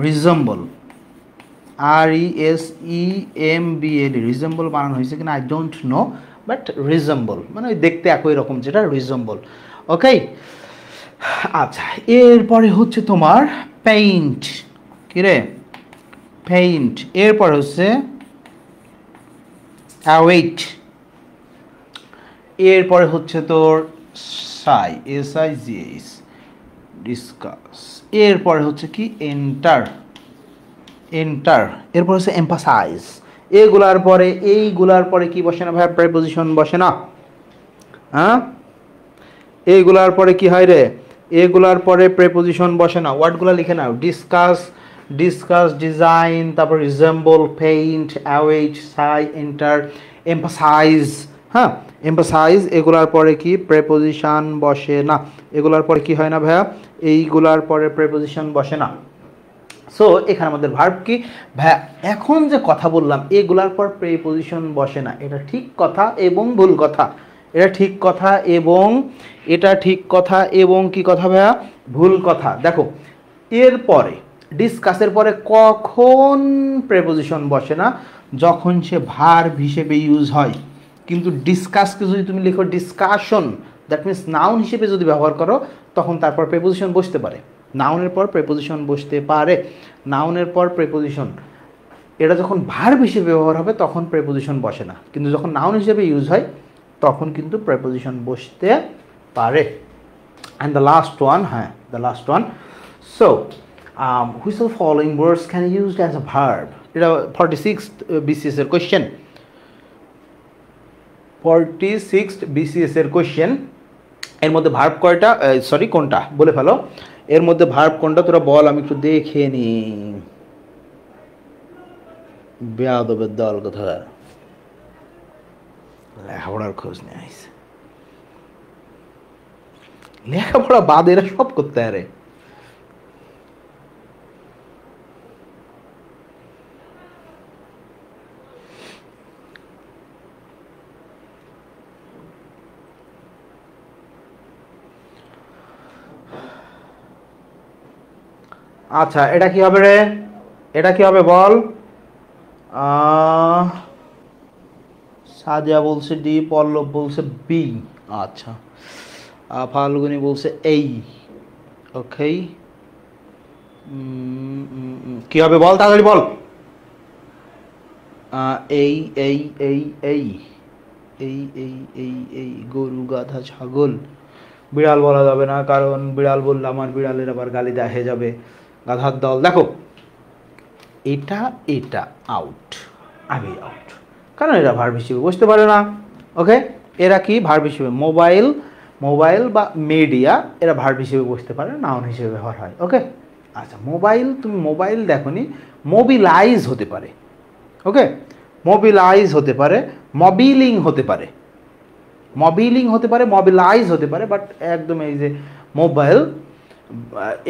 রিজেম্বল, RESEMBLE, রিজেম্বল বানানো হয়েছে কিনা I don't know, but resemble মানে ওই দেখতে একই রকম, যেটা রিজেম্বল। ওকে। আচ্ছা এরপরে হচ্ছে তোমার পেইন্ট, কিরে পেইন্ট। এরপরে হচ্ছে অ্যাওয়েট। এরপরে হচ্ছে তোর সাই, SIGS, ডিসকাস। এরপরে হচ্ছে কি এন্টার, এন্টার। এরপর হচ্ছে এম্পাসাইজ। এইগুলার পরে কি বসে না ভাই, প্রিপোজিশন বসে না। হ্যাঁ এইগুলার পরে কি হয় রে, এগুলার পরে প্রিপোজিশন বসে না। ওয়ার্ডগুলো লিখে নাও, ডিসকাস, ডিসকাস, ডিজাইন, তারপর রিজেম্বল, পেইন্ট, অ্যাওয়েট, সাই, এন্টার, এম্পাসাইজ। হ্যাঁ এম্পাসাইজ, এগুলার পরে কি প্রিপোজিশন বসে না। এগুলার পরে কি হয় না ভাইয়া, এইগুলার পরে প্রিপোজিশন বসে না। সো এখানে আমাদের ভার্ব কি ভাইয়া, এখন যে কথা বললাম এগুলার পর প্রিপোজিশন বসে না, এটা ঠিক কথা এবং ভুল কথা। এটা ঠিক কথা এবং এটা ঠিক কথা এবং কি কথা ভাইয়া, ভুল কথা। দেখো এরপরে ডিসকাসের পরে কখন প্রিপোজিশন বসে না, যখন সে ভার্ব হিসেবে ইউজ হয়। কিন্তু ডিসকাসকে যদি তুমি লিখো ডিসকাশন, দ্যাট মিনস নাউন হিসেবে যদি ব্যবহার করো, তখন তারপর প্রিপোজিশন বসতে পারে। নাউনের পর প্রিপোজিশন বসতে পারে, নাউনের পর প্রিপোজিশন। এটা যখন ভার্ব হিসেবে ব্যবহার হবে তখন প্রিপোজিশন বসে না, কিন্তু যখন নাউন হিসেবে ইউজ হয় তখন কিন্তু প্রিপোজিশন বসতে পারে। অ্যান্ড দ্য লাস্ট ওয়ান, হ্যাঁ the last one, so which of the following words can used as a verb. এটা 46 BCS এর কোয়েশ্চেন, 46 BCS এর কোয়েশ্চেন। এর মধ্যে ভার্ব কয়টা, সরি কোনটা বলে ফেলো, এর মধ্যে ভার্ব কোনটা তোরা বল, আমি একটু দেখে নি। বেয়াদবের দল কোথায়, লেখাপড়ার খোঁজ নিয়ে আইছে। লেখাপড়া বাদ এরা সব করতে আরে। আচ্ছা এটা কি হবে রে, এটা কি হবে বল। সাদিয়া বলছে ডি, পল্লব বলছে বি। আচ্ছা ফাল্গুনি বলছে এই। ওকে কি হবে বল, তাড়াতাড়ি বল। এই এই এই এই এই এই এই এই গরু, গাধা, ছাগল। বিড়াল বলা যাবে না, কারণ বিড়াল বললে আমার বিড়ালের আবার গালি দেখে যাবে। গাধার দল। দেখো এটা এটা আউট, আগে আউট, কারণ এরা ভার্ব হিসেবে বুঝতে পারে না। ওকে এরা কি ভার্ব হিসেবে, মোবাইল, মোবাইল বা মিডিয়া, এরা ভার্ব হিসেবে বুঝতে পারে, নাউন হিসেবে ব্যবহার হয়। ওকে আচ্ছা মোবাইল, তুমি মোবাইল দেখোনি, মোবিলাইজ হতে পারে। ওকে মোবিলাইজ হতে পারে, মবিলিং হতে পারে, মবিলিং হতে পারে, মবিলাইজ হতে পারে, বাট একদম এই যে মোবাইল,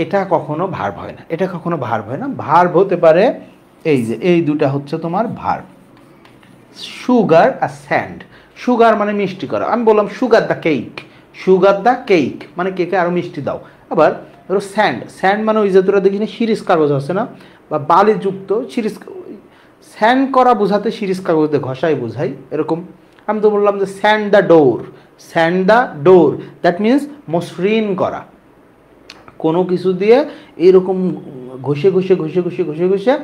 এটা কখনো ভার্ব হয় না, এটা কখনো ভার্ব হয় না। ভার্ব হতে পারে এই যে এই দুটা হচ্ছে তোমার ভার্ব, সুগার আর স্যান্ড। সুগার মানে মিষ্টি করা, আমি বললাম sugar the cake, sugar the cake মানে কেকে আরও মিষ্টি দাও। আবার ধরো স্যান্ড, স্যান্ড মানে ওই যে তোরা দেখিনি শিরিষ কাগজ আছে না, বা বালিযুক্ত শিরিষ, স্যান্ড করা বোঝাতে শিরিষ কাগজে ঘষাই বোঝাই এরকম। আমি তো বললাম যে sand the door, sand the door that means মসৃণ করা, কোনো কিছু দিয়ে এরকম ঘষে ঘষে ঘষে ঘষে ঘষে ঘষে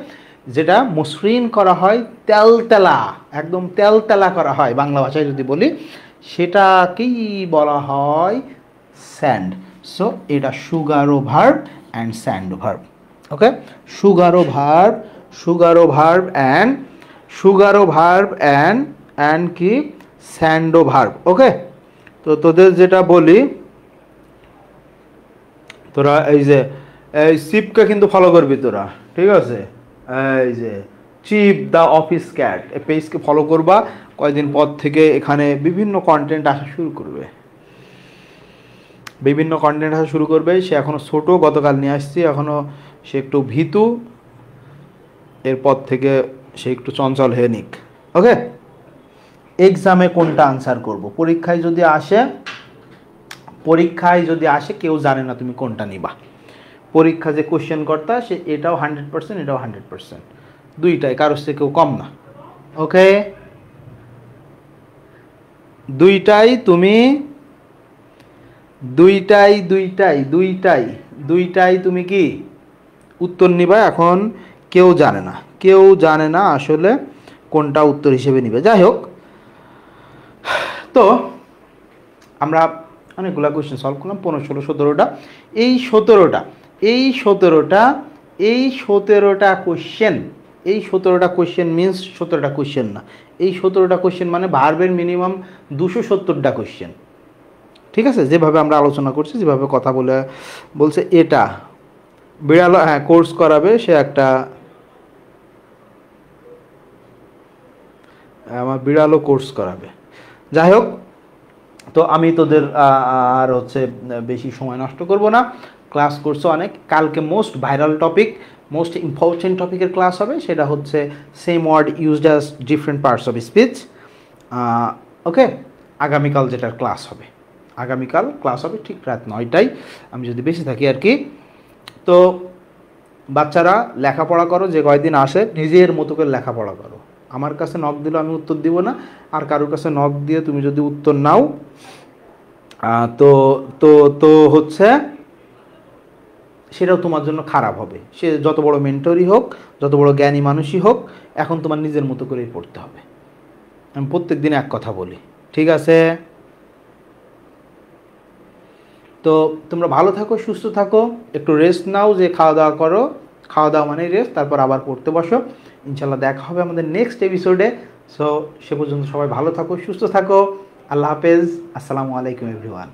যেটা মসৃণ করা হয়, তেলতেলা, একদম তেলতেলা করা হয় বাংলা ভাষায় যদি বলি, সেটাকেই বলা হয় স্যান্ড। সো এটা সুগারো ভার্ব অ্যান্ড স্যান্ডো ভার্ব। ওকে, সুগারো ভার্ব, সুগারো ভার্ব অ্যান্ড সুগারো ভার্ব অ্যান্ড কি স্যান্ডো ভার্ব। ওকে, তো তোদের যেটা বলি, তোরা এই যে এই চিপকে কিন্তু ফলো করবি তোরা, ঠিক আছে? এই যে চিপ দ্য অফিস ক্যাট, এই পেজকে ফলো করবা। কয়েকদিন পর থেকে এখানে বিভিন্ন কন্টেন্ট আসা শুরু করবে, বিভিন্ন কন্টেন্ট আসা শুরু করবে। সে এখনও ছোটো, গতকাল নিয়ে আসছি, এখনও সে একটু ভীতু, এরপর থেকে সে একটু চঞ্চল হয়ে নিক। ওকে, এক্সামে কোনটা আনসার করব, পরীক্ষায় যদি আসে, পরীক্ষায় যদি আসে কেউ জানে না তুমি কোনটা নিবা। পরীক্ষা যে কোশ্চেন কর্তা সে এটাও 100%, এটাও 100%, দুইটাই, কারোর থেকে কেউ কম না। ওকে, দুইটাই তুমি, দুইটাই দুইটাই দুইটাই দুইটাই তুমি কি উত্তর নিবা। এখন কেউ জানে না, কেউ জানে না আসলে কোনটা উত্তর হিসেবে নিবে। যাই হোক, তো আমরা অনেকগুলো কোয়েশ্চেন সলভ করলাম, 15, 16, 17টা। এই 17টা কোয়েশ্চেন, এই 17টা কোয়েশ্চেন মিনস 17টা কোয়েশ্চেন না, এই 17টা কোয়েশ্চেন মানে ভার্বের মিনিমাম 270টা কোয়েশ্চেন। ঠিক আছে, যেভাবে আমরা আলোচনা করছি, যেভাবে কথা বলছে এটা বিড়ালো, হ্যাঁ কোর্স করাবে, সে একটা আমার বিড়ালও কোর্স করাবে। যাই হোক, তো আমি তোদের আর হচ্ছে বেশি সময় নষ্ট করব না, ক্লাস করছো অনেক। কালকে most viral topic, most important টপিকের ক্লাস হবে, সেটা হচ্ছে same word used as different parts of speech. Okay, আগামীকাল যেটার ক্লাস হবে, আগামীকাল ক্লাস হবে ঠিক রাত 9টায়, আমি যদি বেশি থাকি আর কি। তো বাচ্চারা লেখাপড়া করো, যে কয়দিন আসে নিজের মতো করে লেখাপড়া করো। আমার কাছে নক দিলে আমি উত্তর দিব না, আর কারোর কাছে নক দিয়ে তুমি যদি উত্তর নাও তো তো তো হচ্ছে সেটাও তোমার জন্য খারাপ হবে। সে যত বড় মেন্টরই হোক, যত বড় জ্ঞানী মানুষই হোক, এখন তোমার নিজের মতো করেই পড়তে হবে। আমি প্রত্যেক দিন এক কথা বলি, ঠিক আছে? তো তোমরা ভালো থাকো, সুস্থ থাকো, একটু রেস্ট নাও, যে খাওয়া দাওয়া করো, খাওয়া দাওয়া মানে রেস্ট, তারপর আবার পড়তে বসো। ইনশাল্লাহ দেখা হবে আমাদের নেক্সট এপিসোডে। সো সে পর্যন্ত সবাই ভালো থাকো, সুস্থ থাকো, আল্লাহ হাফেজ, আসসালামু আলাইকুম এভরিওয়ান।